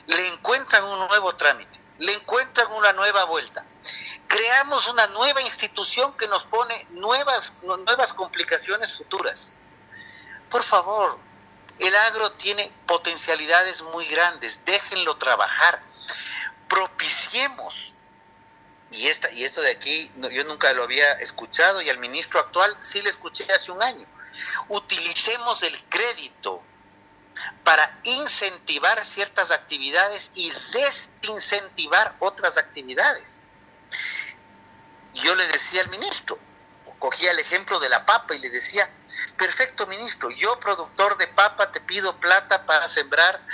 Le encuentran un nuevo trámite, le encuentran una nueva vuelta. Creamos una nueva institución que nos pone nuevas complicaciones futuras. Por favor, el agro tiene potencialidades muy grandes, déjenlo trabajar, propiciemos. Y esto de aquí, yo nunca lo había escuchado, y al ministro actual sí le escuché hace un año. Utilicemos el crédito para incentivar ciertas actividades y desincentivar otras actividades. Yo le decía al ministro, cogía el ejemplo de la papa y le decía, perfecto ministro, yo productor de papa te pido plata para sembrar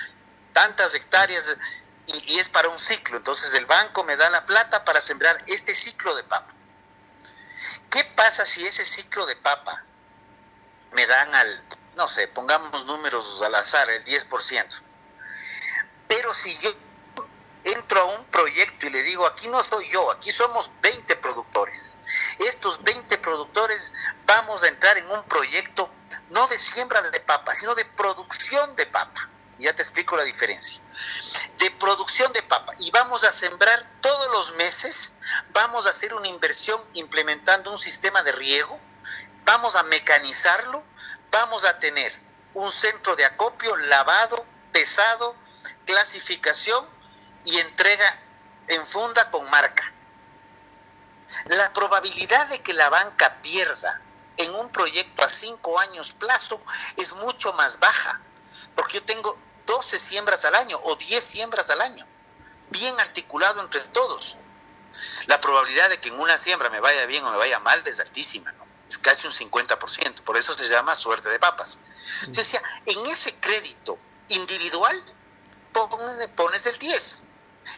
tantas hectáreas y es para un ciclo, entonces el banco me da la plata para sembrar este ciclo de papa. ¿Qué pasa si ese ciclo de papa me dan no sé, pongamos números al azar, el 10%? Pero si yo entro a un proyecto y le digo, aquí no soy yo, aquí somos 20 productores. Estos 20 productores vamos a entrar en un proyecto no de siembra de papa, sino de producción de papa. Ya te explico la diferencia. De producción de papa. Y vamos a sembrar todos los meses, vamos a hacer una inversión implementando un sistema de riego, vamos a mecanizarlo, vamos a tener un centro de acopio, lavado, pesado, clasificación y entrega en funda con marca. La probabilidad de que la banca pierda en un proyecto a 5 años plazo es mucho más baja, porque yo tengo 12 siembras al año o 10 siembras al año, bien articulado entre todos. La probabilidad de que en una siembra me vaya bien o me vaya mal es altísima, ¿no? Es casi un 50%, por eso se llama suerte de papas. Yo decía, en ese crédito individual pones el 10%.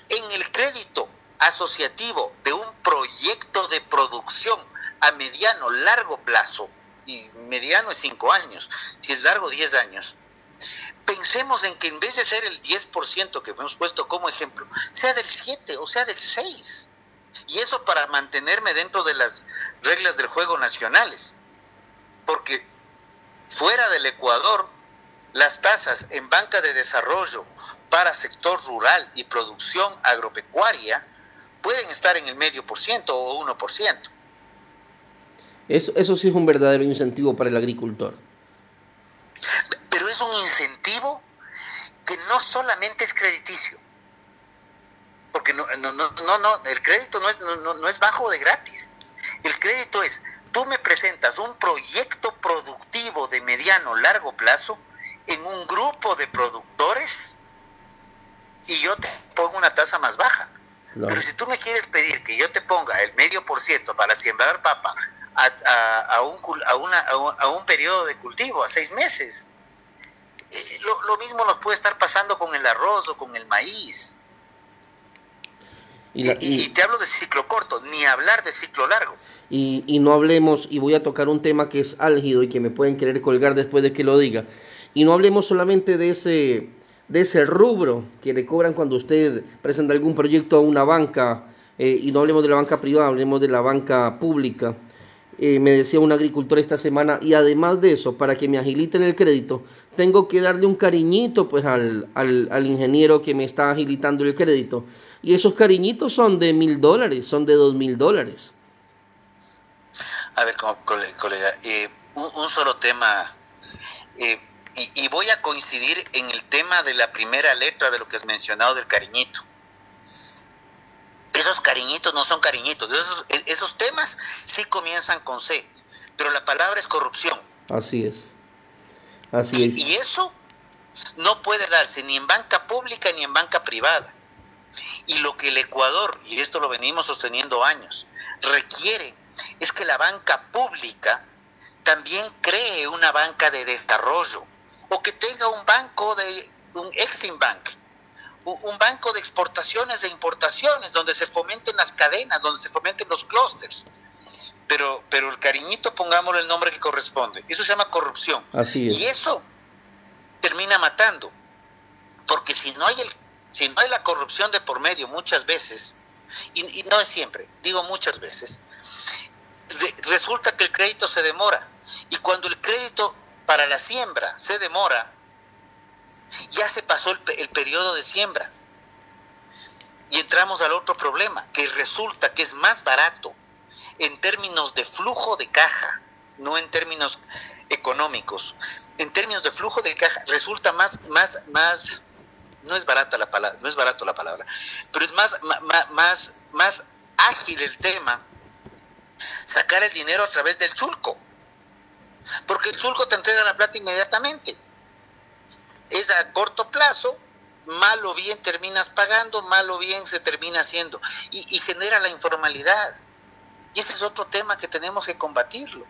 En el crédito asociativo de un proyecto de producción a mediano, largo plazo, y mediano es 5 años, si es largo 10 años, pensemos en que en vez de ser el 10% que hemos puesto como ejemplo, sea del 7 o sea del 6%. Y eso para mantenerme dentro de las reglas del juego nacionales. Porque fuera del Ecuador, las tasas en banca de desarrollo para sector rural y producción agropecuaria pueden estar en el 0,5% o 1%. Eso sí es un verdadero incentivo para el agricultor. Pero es un incentivo que no solamente es crediticio. Porque no, el crédito no es bajo de gratis. El crédito es, tú me presentas un proyecto productivo de mediano, largo plazo en un grupo de productores y yo te pongo una tasa más baja. Claro. Pero si tú me quieres pedir que yo te ponga el 0,5% para sembrar papa a un periodo de cultivo, a 6 meses, lo mismo nos puede estar pasando con el arroz o con el maíz. Y te hablo de ciclo corto, ni hablar de ciclo largo. Y no hablemos, y voy a tocar un tema que es álgido y que me pueden querer colgar después de que lo diga, y no hablemos solamente de ese rubro que le cobran cuando usted presenta algún proyecto a una banca, y no hablemos de la banca privada, hablemos de la banca pública. Me decía un agricultor esta semana, y además de eso, para que me agiliten el crédito, tengo que darle un cariñito pues al ingeniero que me está agilitando el crédito. Y esos cariñitos son de $1,000, son de $2,000. A ver, colega, un solo tema, y voy a coincidir en el tema de la primera letra de lo que has mencionado del cariñito. Esos cariñitos no son cariñitos, esos temas sí comienzan con C, pero la palabra es corrupción. Así es. Y eso no puede darse ni en banca pública ni en banca privada. Y lo que el Ecuador, y esto lo venimos sosteniendo años, requiere es que la banca pública también cree una banca de desarrollo, o que tenga un Exim Bank, un banco de exportaciones e importaciones, donde se fomenten las cadenas, donde se fomenten los clústeres. Pero el cariñito, pongámosle el nombre que corresponde, eso se llama corrupción. Así es. Y eso termina matando, porque si no hay la corrupción de por medio muchas veces, y no es siempre, digo muchas veces, resulta que el crédito se demora, y cuando el crédito para la siembra se demora, ya se pasó el periodo de siembra, y entramos al otro problema, que resulta que es más barato en términos de flujo de caja, no en términos económicos, en términos de flujo de caja resulta más no es barata la palabra, no es barato la palabra, pero es más ágil el tema, sacar el dinero a través del chulco, porque el chulco te entrega la plata inmediatamente, es a corto plazo, mal o bien terminas pagando, mal o bien se termina haciendo, y genera la informalidad, y Y ese es otro tema que tenemos que combatirlo.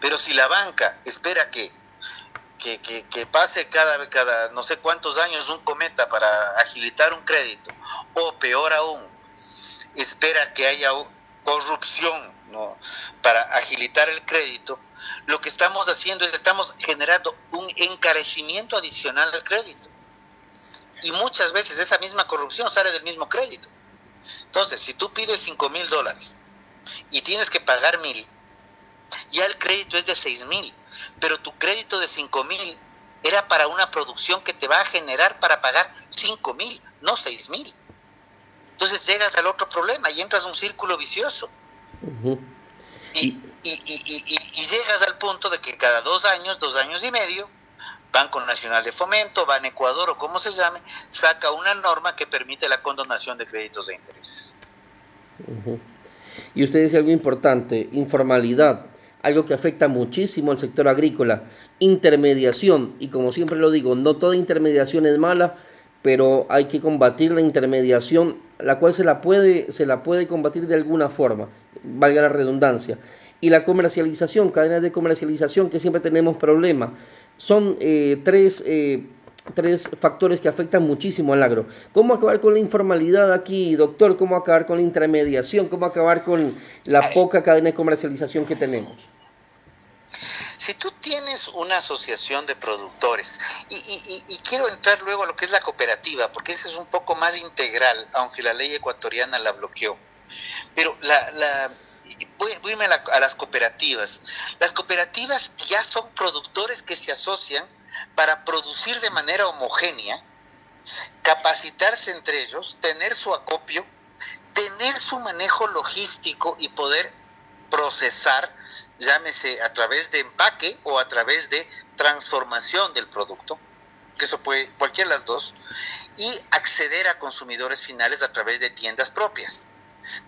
Pero si la banca espera que pase cada no sé cuántos años un cometa para agilitar un crédito, o peor aún, espera que haya corrupción, ¿no?, para agilitar el crédito, lo que estamos haciendo es estamos generando un encarecimiento adicional del crédito. Y muchas veces esa misma corrupción sale del mismo crédito. Entonces, si tú pides $5,000 y tienes que pagar 1,000, ya el crédito es de 6,000, pero tu crédito de 5,000 era para una producción que te va a generar para pagar 5,000, no 6,000. Entonces llegas al otro problema y entras en un círculo vicioso. Uh-huh. Y llegas al punto de que cada 2 años y medio, Banco Nacional de Fomento, Ban Ecuador o como se llame, saca una norma que permite la condonación de créditos de intereses. Uh-huh. Y usted dice algo importante, informalidad, algo que afecta muchísimo al sector agrícola, intermediación, y como siempre lo digo, no toda intermediación es mala, pero hay que combatir la intermediación, la cual se la puede combatir de alguna forma, valga la redundancia. Y la comercialización, cadenas de comercialización, que siempre tenemos problemas. Son tres factores que afectan muchísimo al agro. ¿Cómo acabar con la informalidad aquí, doctor? ¿Cómo acabar con la intermediación? ¿Cómo acabar con la poca cadena de comercialización que tenemos? Si tú tienes una asociación de productores, y quiero entrar luego a lo que es la cooperativa, porque eso es un poco más integral, aunque la ley ecuatoriana la bloqueó. Pero voy a irme a las cooperativas. Las cooperativas ya son productores que se asocian para producir de manera homogénea, capacitarse entre ellos, tener su acopio, tener su manejo logístico y poder procesar, llámese a través de empaque o a través de transformación del producto, que eso puede, cualquiera de las dos, y acceder a consumidores finales a través de tiendas propias.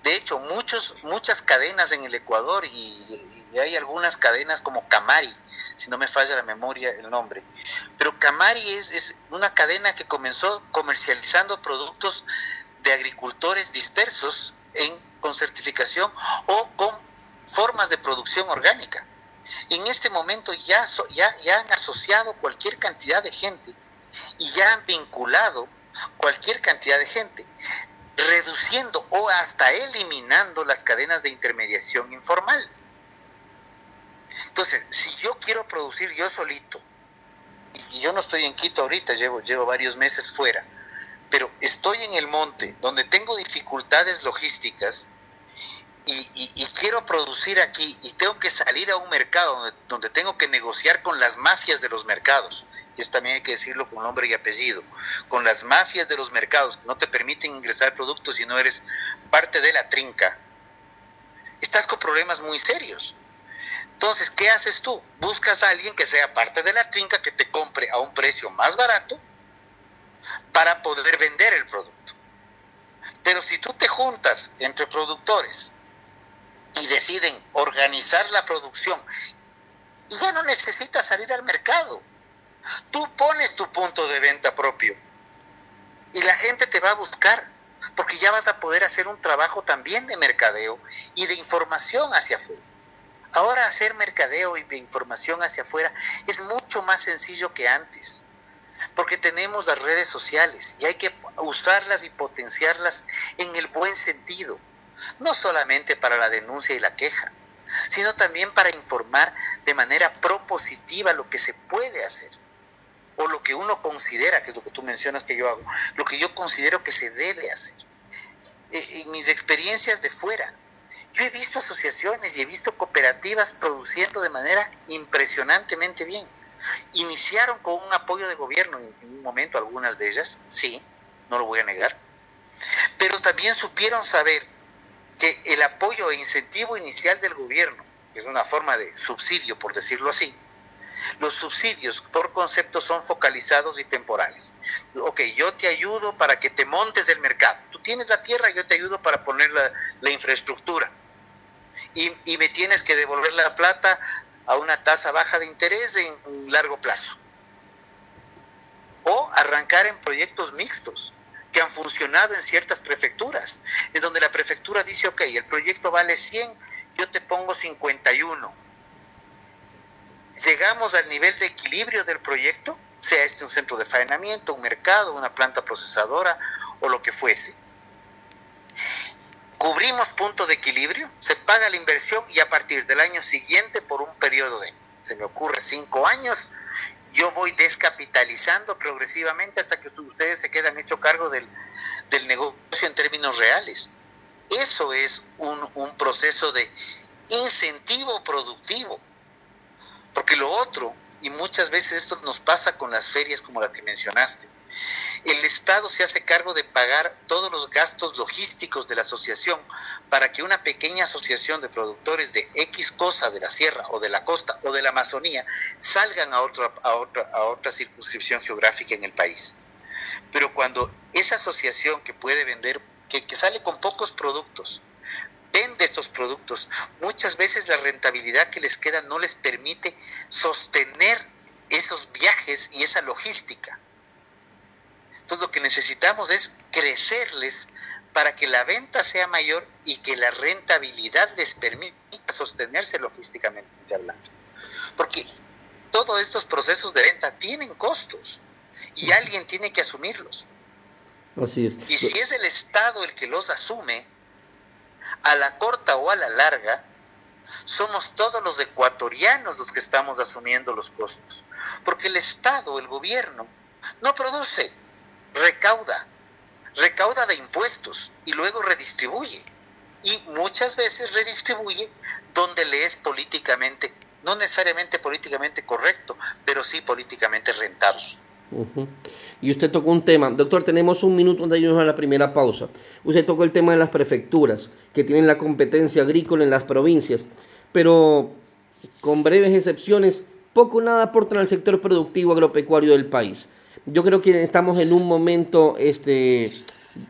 De hecho, muchas cadenas en el Ecuador, y hay algunas cadenas como Camari, si no me falla la memoria el nombre, pero Camari es una cadena que comenzó comercializando productos de agricultores dispersos con certificación o con formas de producción orgánica. En este momento ya han asociado cualquier cantidad de gente y ya han vinculado cualquier cantidad de gente, reduciendo o hasta eliminando las cadenas de intermediación informal. Entonces, si yo quiero producir yo solito, y yo no estoy en Quito ahorita, llevo varios meses fuera, pero estoy en el monte, donde tengo dificultades logísticas, y quiero producir aquí, y tengo que salir a un mercado donde tengo que negociar con las mafias de los mercados, y eso también hay que decirlo con nombre y apellido, con las mafias de los mercados que no te permiten ingresar productos si no eres parte de la trinca, estás con problemas muy serios. Entonces, ¿qué haces tú? Buscas a alguien que sea parte de la trinca, que te compre a un precio más barato para poder vender el producto. Pero si tú te juntas entre productores y deciden organizar la producción, ya no necesitas salir al mercado. Tú pones tu punto de venta propio y la gente te va a buscar, porque ya vas a poder hacer un trabajo también de mercadeo y de información hacia afuera. Ahora hacer mercadeo y de información hacia afuera es mucho más sencillo que antes, porque tenemos las redes sociales y hay que usarlas y potenciarlas en el buen sentido, no solamente para la denuncia y la queja, sino también para informar de manera propositiva lo que se puede hacer, o lo que uno considera, que es lo que tú mencionas que yo hago, lo que yo considero que se debe hacer. En mis experiencias de fuera, yo he visto asociaciones y he visto cooperativas produciendo de manera impresionantemente bien. Iniciaron con un apoyo de gobierno en un momento, algunas de ellas, sí, no lo voy a negar, pero también supieron saber que el apoyo e incentivo inicial del gobierno, que es una forma de subsidio, por decirlo así, los subsidios por concepto son focalizados y temporales. Ok, yo te ayudo para que te montes el mercado. Tú tienes la tierra, yo te ayudo para poner la infraestructura. Y me tienes que devolver la plata a una tasa baja de interés en un largo plazo. O arrancar en proyectos mixtos que han funcionado en ciertas prefecturas, en donde la prefectura dice, ok, el proyecto vale 100, yo te pongo 51. ¿Llegamos al nivel de equilibrio del proyecto? Sea este un centro de faenamiento, un mercado, una planta procesadora o lo que fuese. Cubrimos punto de equilibrio, se paga la inversión y a partir del año siguiente, por un periodo de, se me ocurre, 5 años, yo voy descapitalizando progresivamente hasta que ustedes se quedan hecho cargo del negocio en términos reales. Eso es un proceso de incentivo productivo. Porque lo otro, y muchas veces esto nos pasa con las ferias como la que mencionaste, el Estado se hace cargo de pagar todos los gastos logísticos de la asociación para que una pequeña asociación de productores de X cosa de la sierra o de la costa o de la Amazonía salgan a otra circunscripción geográfica en el país. Pero cuando esa asociación que puede vender, que sale con pocos productos, vende estos productos, muchas veces la rentabilidad que les queda no les permite sostener esos viajes y esa logística. Entonces lo que necesitamos es crecerles para que la venta sea mayor y que la rentabilidad les permita sostenerse logísticamente hablando. Porque todos estos procesos de venta tienen costos y alguien tiene que asumirlos. Así es. Y si es el Estado el que los asume, a la corta o a la larga, somos todos los ecuatorianos los que estamos asumiendo los costos. Porque el Estado, el gobierno, no produce, recauda de impuestos y luego redistribuye. Y muchas veces redistribuye donde le es políticamente, no necesariamente políticamente correcto, pero sí políticamente rentable. Y usted tocó un tema, doctor, tenemos un minuto antes de irnos a la primera pausa. Usted tocó el tema de las prefecturas, que tienen la competencia agrícola en las provincias, pero con breves excepciones, poco o nada aportan al sector productivo agropecuario del país. Yo creo que estamos en un momento de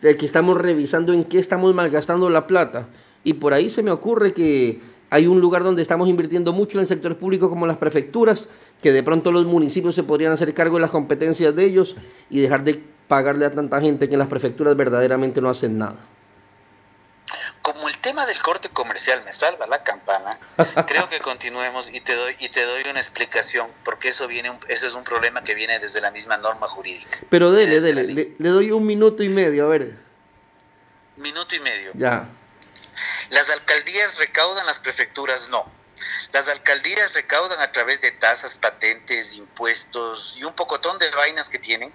que estamos revisando en qué estamos malgastando la plata, y por ahí se me ocurre que hay un lugar donde estamos invirtiendo mucho en el sector público como las prefecturas, que de pronto los municipios se podrían hacer cargo de las competencias de ellos y dejar de pagarle a tanta gente que en las prefecturas verdaderamente no hacen nada. Como el tema del corte comercial me salva la campana, creo que continuemos y te doy una explicación, porque eso es un problema que viene desde la misma norma jurídica. Pero le doy 1 minuto y medio, a ver. Minuto y medio. Ya. Las alcaldías recaudan, las prefecturas no. Las alcaldías recaudan a través de tasas, patentes, impuestos y un pocotón de vainas que tienen.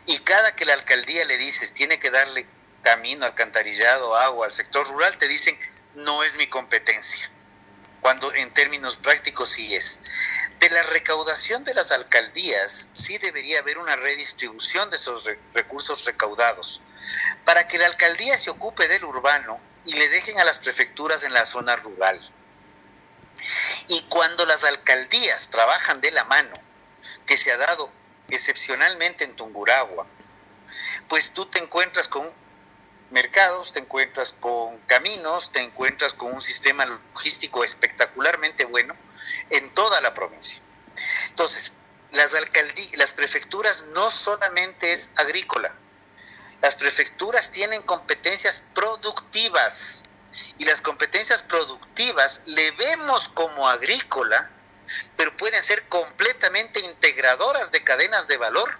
Y cada que la alcaldía le dices tiene que darle camino, alcantarillado, agua al sector rural, te dicen no es mi competencia. Cuando en términos prácticos sí es. De la recaudación de las alcaldías sí debería haber una redistribución de esos recursos recaudados para que la alcaldía se ocupe del urbano y le dejen a las prefecturas en la zona rural. Y cuando las alcaldías trabajan de la mano, que se ha dado excepcionalmente en Tungurahua, pues tú te encuentras con mercados, te encuentras con caminos, te encuentras con un sistema logístico espectacularmente bueno en toda la provincia. Entonces, las prefecturas no solamente es agrícola, las prefecturas tienen competencias productivas. Y las competencias productivas le vemos como agrícola, pero pueden ser completamente integradoras de cadenas de valor.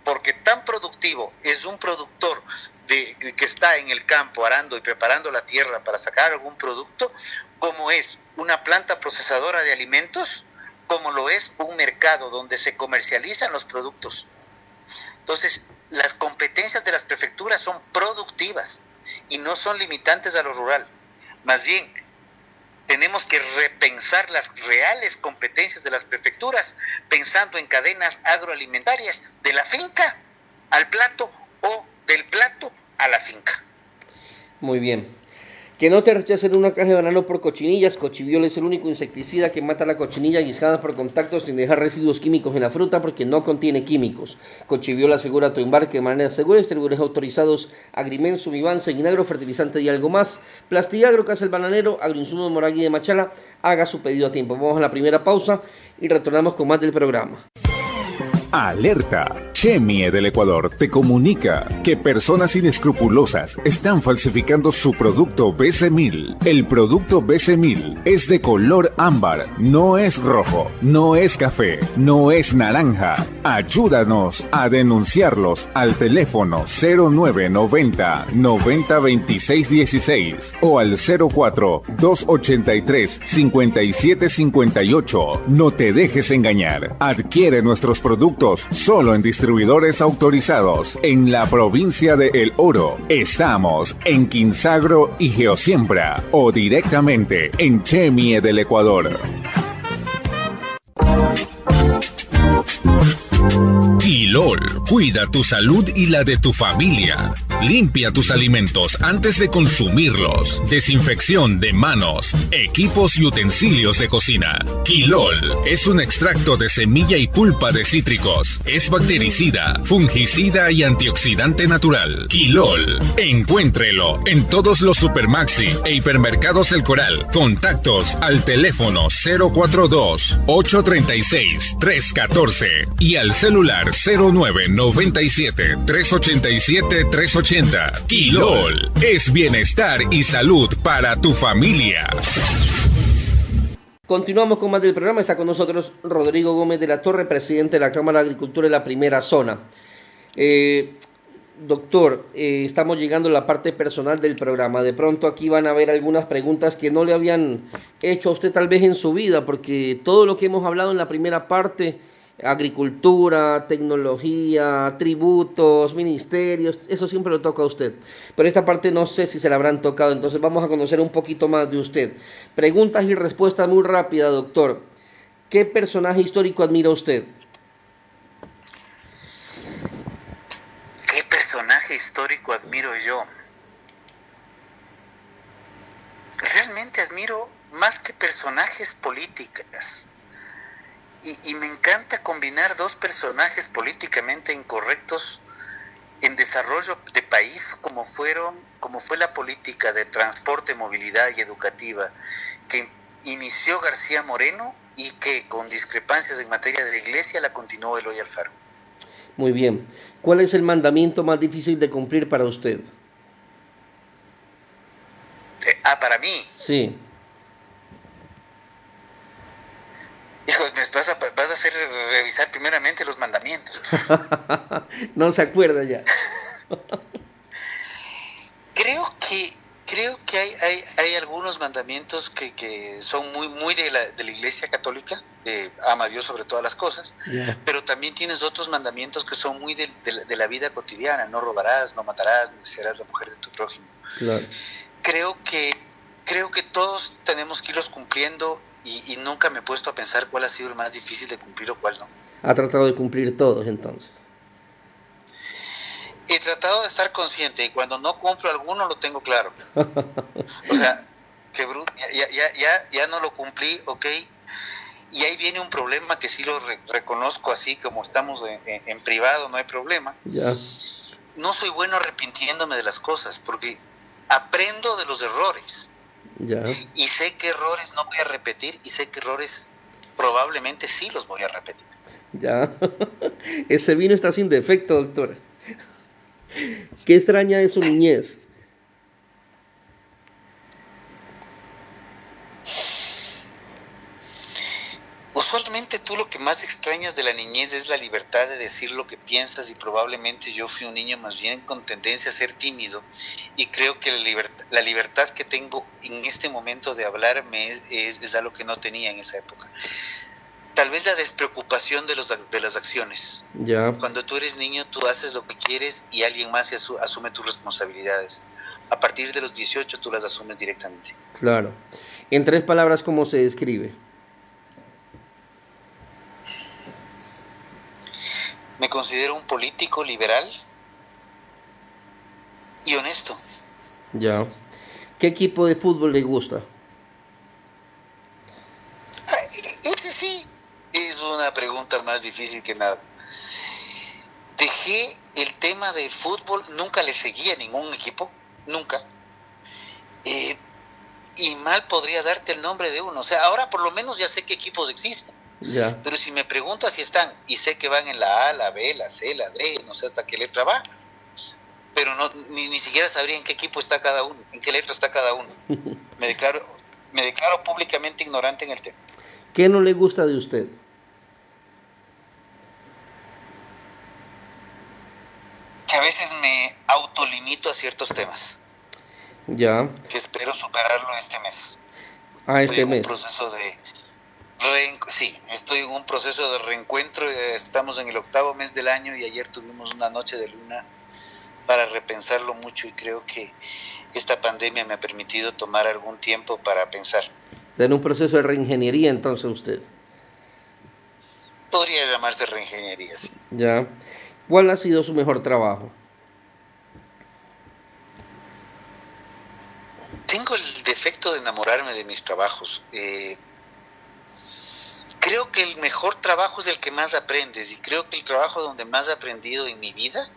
Porque tan productivo es un productor que está en el campo arando y preparando la tierra para sacar algún producto, como es una planta procesadora de alimentos, como lo es un mercado donde se comercializan los productos. Entonces, las competencias de las prefecturas son productivas y no son limitantes a lo rural. Más bien, tenemos que repensar las reales competencias de las prefecturas, pensando en cadenas agroalimentarias de la finca al plato o del plato a la finca. Muy bien. Que no te rechacen una caja de banano por cochinillas. Cochiviol es el único insecticida que mata la cochinilla guisada por contacto sin dejar residuos químicos en la fruta porque no contiene químicos. Cochiviol asegura tu embarque de manera segura. Distribuidores autorizados Agrimenso, Vivan, Seguinagro, Fertilizante y algo más. Plastiagro, Casa el Bananero, Agroinsumo de Moravia y de Machala. Haga su pedido a tiempo. Vamos a la primera pausa y retornamos con más del programa. Alerta. Chemie del Ecuador te comunica que personas inescrupulosas están falsificando su producto BC1000. El producto BC1000 es de color ámbar, no es rojo, no es café, no es naranja. Ayúdanos a denunciarlos al teléfono 0990 90 26 16 o al 04 283 57 58. No te dejes engañar. Adquiere nuestros productos solo en distribuidores autorizados en la provincia de El Oro. Estamos en Quinsagro y Geosiembra o directamente en Chemie del Ecuador. Quilol, cuida tu salud y la de tu familia. Limpia tus alimentos antes de consumirlos. Desinfección de manos, equipos y utensilios de cocina. Quilol es un extracto de semilla y pulpa de cítricos. Es bactericida, fungicida y antioxidante natural. Quilol, encuéntrelo en todos los Supermaxi e hipermercados El Coral. Contactos al teléfono 042-836-314 y al celular 0997-387-380. Quilol es bienestar y salud para tu familia. Continuamos con más del programa. Está con nosotros Rodrigo Gómez de la Torre, presidente de la Cámara de Agricultura de la Primera Zona. Doctor, estamos llegando a la parte personal del programa. De pronto aquí van a haber algunas preguntas que no le habían hecho a usted tal vez en su vida, porque todo lo que hemos hablado en la primera parte, agricultura, tecnología, tributos, ministerios, eso siempre lo toca a usted. Pero esta parte no sé si se la habrán tocado, entonces vamos a conocer un poquito más de usted. Preguntas y respuestas muy rápidas, doctor. ¿Qué personaje histórico admira usted? ¿Qué personaje histórico admiro yo? Realmente admiro más que personajes políticas. Y me encanta combinar dos personajes políticamente incorrectos en desarrollo de país como fue la política de transporte, movilidad y educativa que inició García Moreno y que con discrepancias en materia de la iglesia la continuó Eloy Alfaro. Muy bien. ¿Cuál es el mandamiento más difícil de cumplir para usted? Para mí. Sí. Hijo, vas a hacer revisar primeramente los mandamientos. No se acuerda ya. Creo que hay algunos mandamientos que son muy de la Iglesia Católica, ama a Dios sobre todas las cosas, pero también tienes otros mandamientos que son muy de la vida cotidiana. No robarás, no matarás, no desearás la mujer de tu prójimo. Claro. Creo que todos tenemos que irlos cumpliendo. Y nunca me he puesto a pensar cuál ha sido el más difícil de cumplir o cuál no. ¿Ha tratado de cumplir todos entonces? He tratado de estar consciente y cuando no cumplo alguno lo tengo claro. O sea, que ya no lo cumplí, ok. Y ahí viene un problema que sí lo reconozco así como estamos en privado, no hay problema. Ya. No soy bueno arrepintiéndome de las cosas porque aprendo de los errores. Ya. Y sé qué errores no voy a repetir y sé qué errores probablemente sí los voy a repetir. Ya. Ese vino está sin defecto, doctora. ¿Qué extraña de su niñez? Usualmente tú lo que más extrañas de la niñez es la libertad de decir lo que piensas y probablemente yo fui un niño más bien con tendencia a ser tímido y creo que la libertad que tengo en este momento de hablarme es algo que no tenía en esa época. Tal vez la despreocupación de las acciones. Ya. Cuando tú eres niño tú haces lo que quieres y alguien más asume tus responsabilidades. A partir de los 18 tú las asumes directamente. Claro. En 3 palabras, ¿cómo se describe? Me considero un político liberal y honesto. Ya. ¿Qué equipo de fútbol le gusta? Ese sí es una pregunta más difícil que nada. Dejé el tema de fútbol, nunca le seguí a ningún equipo, nunca. Y mal podría darte el nombre de uno. O sea, ahora por lo menos ya sé qué equipos existen. Ya. Pero si me preguntas si están, y sé que van en la A, la B, la C, la D, no sé hasta qué letra va, pero no, ni siquiera sabría en qué equipo está cada uno, en qué letra está cada uno. Me declaro públicamente ignorante en el tema. ¿Qué no le gusta de usted? Que a veces me autolimito a ciertos temas, Ya. que espero superarlo este mes. Ah, Estoy este en un mes. proceso de sí, estoy en un proceso de reencuentro. Estamos en el 8º mes del año y ayer tuvimos una noche de luna para repensarlo mucho, y creo que esta pandemia me ha permitido tomar algún tiempo para pensar. Está en un proceso de reingeniería entonces usted. Podría llamarse reingeniería, sí. Ya. ¿Cuál ha sido su mejor trabajo? Tengo el defecto de enamorarme de mis trabajos. Creo que el mejor trabajo es el que más aprendes, y creo que el trabajo donde más he aprendido en mi vida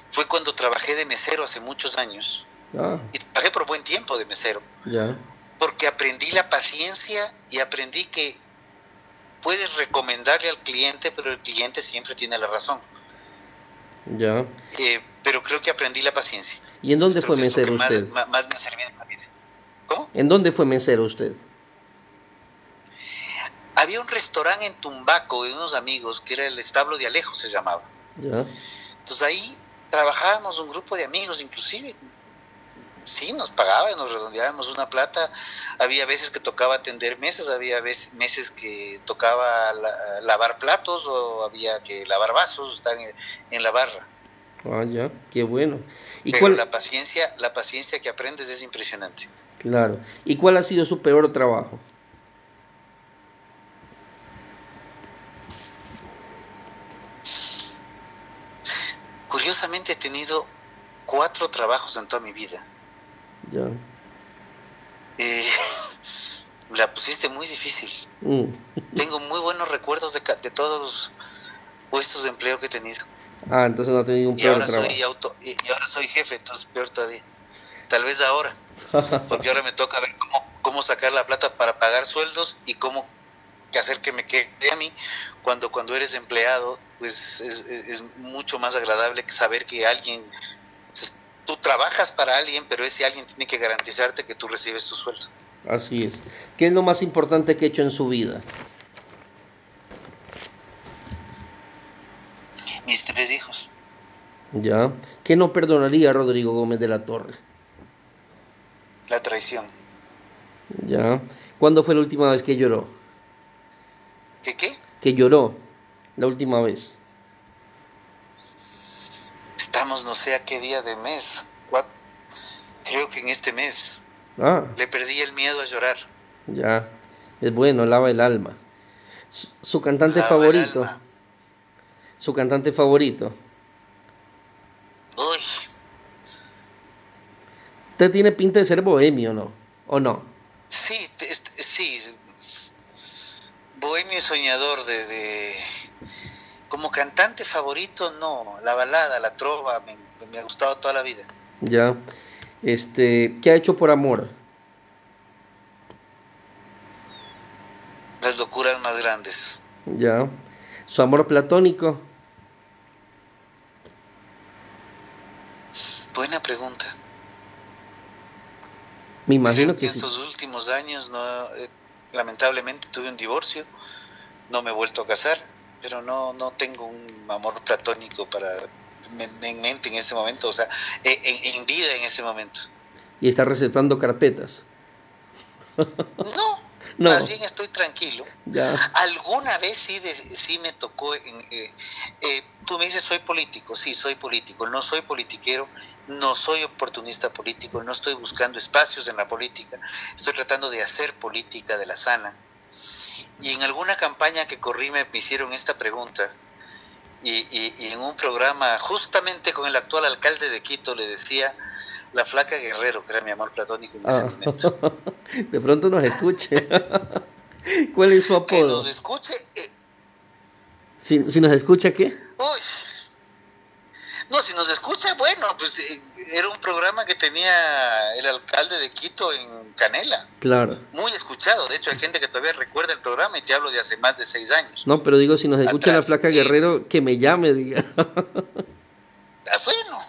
fue cuando trabajé de mesero hace muchos años. Ah, Y trabajé por buen tiempo de mesero, ya. porque aprendí la paciencia y aprendí que puedes recomendarle al cliente, pero el cliente siempre tiene la razón. Ya. Pero creo que aprendí la paciencia. ¿Y en dónde Creo fue que es lo que mesero usted? más me ha servido en la vida. ¿Cómo? ¿En dónde fue mesero usted? Había un restaurante en Tumbaco de unos amigos que era el Establo de Alejo, se llamaba. Ya. Entonces ahí trabajábamos un grupo de amigos, inclusive. Sí, nos pagaban, nos redondeábamos una plata. Había veces que tocaba atender mesas, había meses que tocaba lavar platos, o había que lavar vasos, estar en la barra. Ah, ya. Qué bueno. ¿Y Pero cuál? la paciencia que aprendes es impresionante. Claro. ¿Y cuál ha sido su peor trabajo? Curiosamente he tenido 4 trabajos en toda mi vida. Ya. La pusiste muy difícil. Tengo muy buenos recuerdos de todos los puestos de empleo que he tenido. Ah, entonces no ha tenido un Y peor ahora trabajo. y ahora soy jefe, entonces peor todavía. Tal vez ahora, porque ahora me toca ver cómo sacar la plata para pagar sueldos y cómo hacer que me quede a mí. Cuando eres empleado, pues es mucho más agradable saber que alguien, tú trabajas para alguien, pero ese alguien tiene que garantizarte que tú recibes tu sueldo. Así es. ¿Qué es lo más importante que ha hecho en su vida? Mis 3 hijos. Ya. ¿Qué no perdonaría a Rodrigo Gómez de la Torre? La traición. Ya. ¿Cuándo fue la última vez que lloró? ¿Qué? Que lloró la última vez. Estamos no sé a qué día de mes. Creo que en este mes. Ah, Le perdí el miedo a llorar. ya. Es bueno, lava el alma. Su cantante Lava el favorito. alma. Su cantante favorito. Uy, Usted tiene pinta de ser bohemio, ¿no? ¿O no? sí, sí. Bohemio y soñador como cantante favorito, no. La balada, la trova, me ha gustado toda la vida. Ya. ¿Qué ha hecho por amor? Las locuras más grandes. Ya. Su amor platónico. Buena pregunta. Me imagino Creo que en sí. estos últimos años lamentablemente tuve un divorcio, no me he vuelto a casar, pero no tengo un amor platónico en mente en ese momento, o sea, en vida en ese momento. Y está recetando carpetas. No, No. más bien estoy tranquilo. Ya. Alguna vez sí me tocó, tú me dices soy político, sí soy político, no soy politiquero, no soy oportunista político, no estoy buscando espacios en la política, estoy tratando de hacer política de la sana. Y en alguna campaña que corrí me hicieron esta pregunta, y en un programa justamente con el actual alcalde de Quito le decía la flaca Guerrero, que era mi amor platónico en ese momento. De pronto nos escuche. ¿Cuál es su Que apodo? nos escuche. Si nos escucha, ¿qué? Uy. No, si nos escucha, bueno, pues era un programa que tenía el alcalde de Quito en Canela. Claro. Muy escuchado. De hecho, hay gente que todavía recuerda el programa y te hablo de hace más de 6 años. No, pero digo, si nos escucha la Flaca Guerrero, que me llame, diga. Bueno.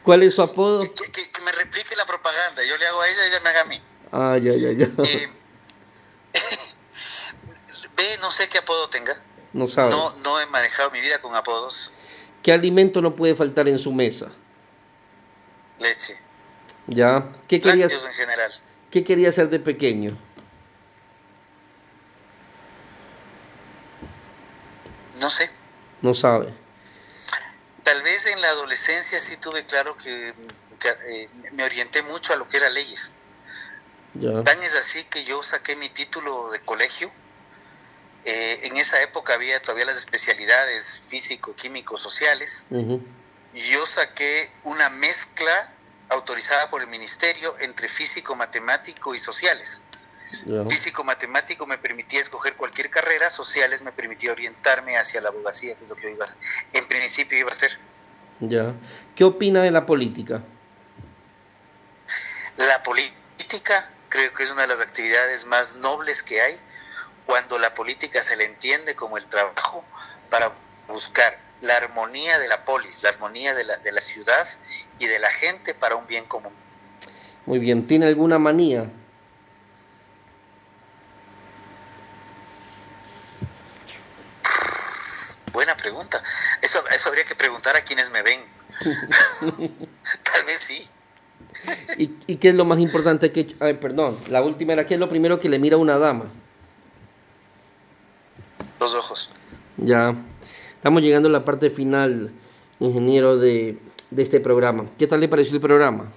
¿Cuál es su apodo? Que me replique la propaganda. Yo le hago a ella me haga a mí. Ah, ya. No sé qué apodo tenga. No sabe. No he manejado mi vida con apodos. ¿Qué alimento no puede faltar en su mesa? Leche. Ya. Lácteos en general. ¿Qué quería hacer de pequeño? No sé. No sabe. Tal vez en la adolescencia sí tuve claro que me orienté mucho a lo que era leyes. Ya. Tan es así que yo saqué mi título de colegio. En esa época había todavía las especialidades físico, químico, sociales. Yo saqué una mezcla autorizada por el ministerio entre físico, matemático y sociales. Ya. Físico, matemático me permitía escoger cualquier carrera, sociales me permitía orientarme hacia la abogacía, que es lo que yo en principio iba a hacer. Ya. ¿Qué opina de la política? La política creo que es una de las actividades más nobles que hay, cuando la política se le entiende como el trabajo para buscar la armonía de la polis, la armonía de la ciudad y de la gente para un bien común. Muy bien. ¿Tiene alguna manía? Buena pregunta. Eso habría que preguntar a quienes me ven. Tal vez sí. ¿Y qué es lo más importante que... Ay, perdón, la última era, ¿qué es lo primero que le mira a una dama? Los ojos. Ya. Estamos llegando a la parte final, ingeniero, de este programa. ¿Qué tal le pareció el programa?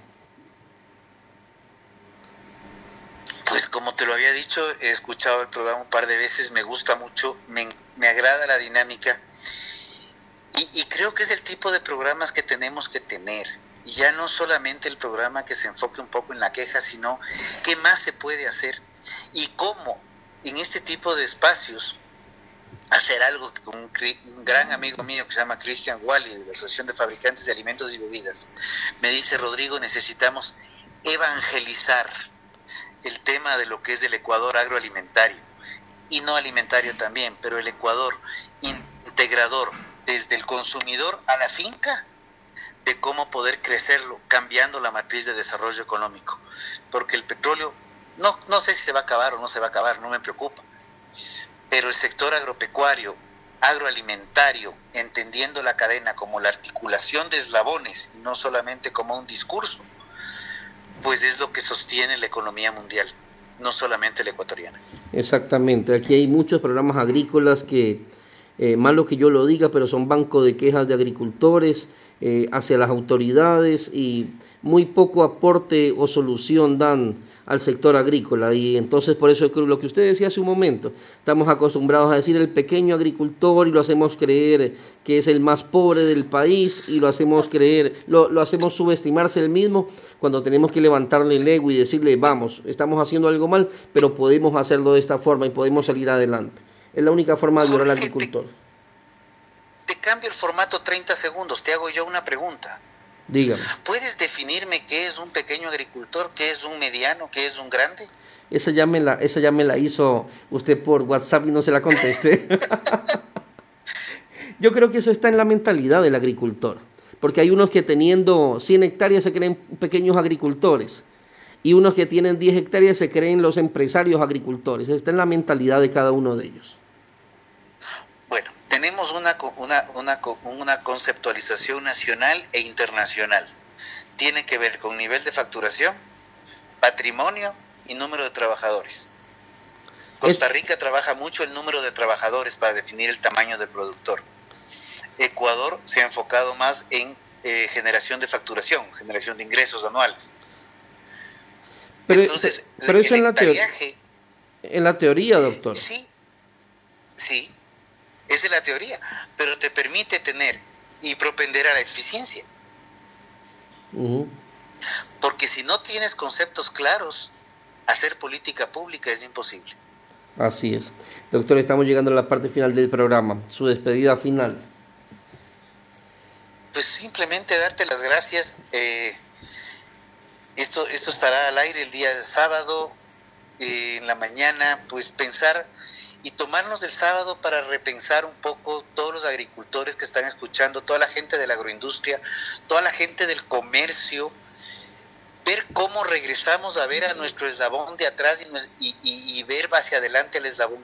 Pues como te lo había dicho, he escuchado el programa un par de veces, me gusta mucho, me agrada la dinámica y creo que es el tipo de programas que tenemos que tener. Y ya no solamente el programa que se enfoque un poco en la queja, sino qué más se puede hacer y cómo en este tipo de espacios hacer algo que con un gran amigo mío que se llama Cristian Wally, de la Asociación de Fabricantes de Alimentos y Bebidas, me dice: Rodrigo, necesitamos evangelizar el tema de lo que es el Ecuador agroalimentario y no alimentario también, pero el Ecuador integrador desde el consumidor a la finca, de cómo poder crecerlo cambiando la matriz de desarrollo económico, porque el petróleo no sé si se va a acabar o no se va a acabar, no me preocupa, pero el sector agropecuario, agroalimentario, entendiendo la cadena como la articulación de eslabones y no solamente como un discurso, pues es lo que sostiene la economía mundial, no solamente la ecuatoriana. Exactamente, aquí hay muchos programas agrícolas que, malo que yo lo diga, pero son banco de quejas de agricultores hacia las autoridades y muy poco aporte o solución dan al sector agrícola. Y entonces por eso es lo que usted decía hace un momento, estamos acostumbrados a decir el pequeño agricultor y lo hacemos creer que es el más pobre del país y lo hacemos creer, lo hacemos subestimarse el mismo, cuando tenemos que levantarle el ego y decirle: vamos, estamos haciendo algo mal, pero podemos hacerlo de esta forma y podemos salir adelante. Es la única forma de ayudar al agricultor. Te cambio el formato 30 segundos, te hago yo una pregunta. Dígame. ¿Puedes definirme qué es un pequeño agricultor, qué es un mediano, qué es un grande? Esa ya me la hizo usted por WhatsApp y no se la contesté. Yo creo que eso está en la mentalidad del agricultor, porque hay unos que teniendo 100 hectáreas se creen pequeños agricultores y unos que tienen 10 hectáreas se creen los empresarios agricultores. Está en la mentalidad de cada uno de ellos. Bueno, tenemos una conceptualización nacional e internacional. Tiene que ver con nivel de facturación, patrimonio y número de trabajadores. Costa Rica trabaja mucho el número de trabajadores para definir el tamaño del productor. Ecuador se ha enfocado más en generación de facturación, generación de ingresos anuales. Pero entonces, eso en la teoría, doctor. Sí, esa es la teoría, pero te permite tener y propender a la eficiencia. Porque si no tienes conceptos claros, hacer política pública es imposible. Así es. Doctor, estamos llegando a la parte final del programa, su despedida final. pues simplemente darte las gracias. Esto estará al aire el día de sábado, en la mañana, pues pensar y tomarnos el sábado para repensar un poco todos los agricultores que están escuchando, toda la gente de la agroindustria, toda la gente del comercio, ver cómo regresamos a ver a nuestro eslabón de atrás y ver hacia adelante el eslabón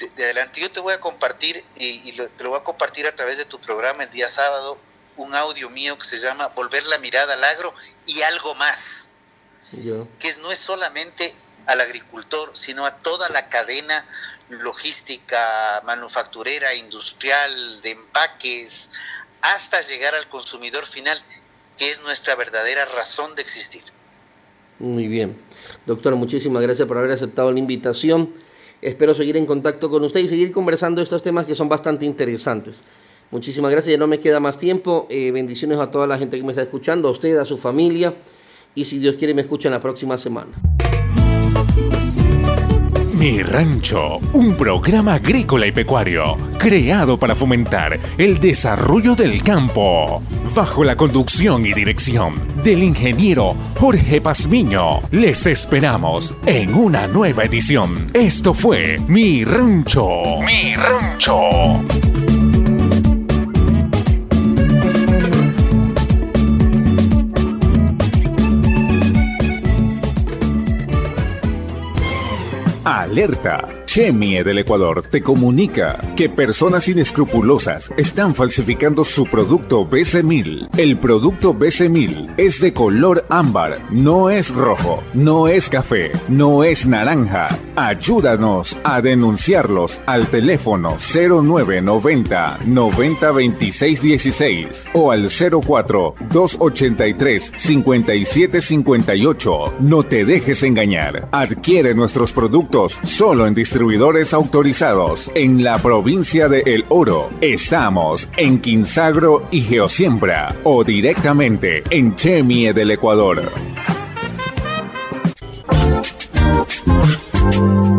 de adelante. Yo te voy a compartir, te lo voy a compartir a través de tu programa el día sábado, un audio mío que se llama Volver la mirada al agro y algo más, que no es solamente al agricultor, sino a toda la cadena logística, manufacturera, industrial, de empaques, hasta llegar al consumidor final, que es nuestra verdadera razón de existir. Muy bien. Doctor, muchísimas gracias por haber aceptado la invitación. Espero seguir en contacto con usted y seguir conversando estos temas que son bastante interesantes. Muchísimas gracias, ya no me queda más tiempo. Bendiciones a toda la gente que me está escuchando, a usted, a su familia, y si Dios quiere me escuchan la próxima semana. Mi Rancho, un programa agrícola y pecuario, creado para fomentar el desarrollo del campo, bajo la conducción y dirección del ingeniero Jorge Pazmiño. Les esperamos en una nueva edición. Esto fue Mi Rancho. Mi Rancho. Alerta. Chemie del Ecuador te comunica que personas inescrupulosas están falsificando su producto BC1000. El producto BC1000 es de color ámbar, no es rojo, no es café, no es naranja. Ayúdanos a denunciarlos al teléfono 0990 90 26 16 o al 04 283 57 58. No te dejes engañar. Adquiere nuestros productos solo en distribuidores autorizados en la provincia de El Oro. Estamos en Quinsagro y Geosiembra o directamente en Chemie del Ecuador.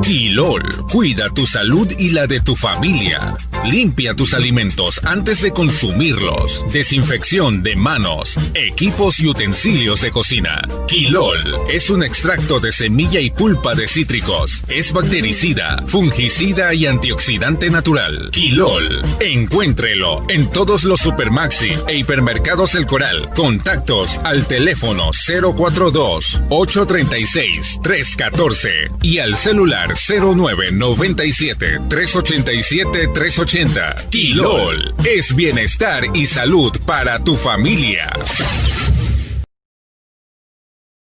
Quilol, cuida tu salud y la de tu familia. Limpia tus alimentos antes de consumirlos. Desinfección de manos, equipos y utensilios de cocina. Quilol es un extracto de semilla y pulpa de cítricos. Es bactericida, fungicida y antioxidante natural. Quilol, encuéntrelo en todos los Supermaxi e hipermercados El Coral. Contactos al teléfono 042-836-314 y al celular 0997-387-380. Quilol es bienestar y salud para tu familia.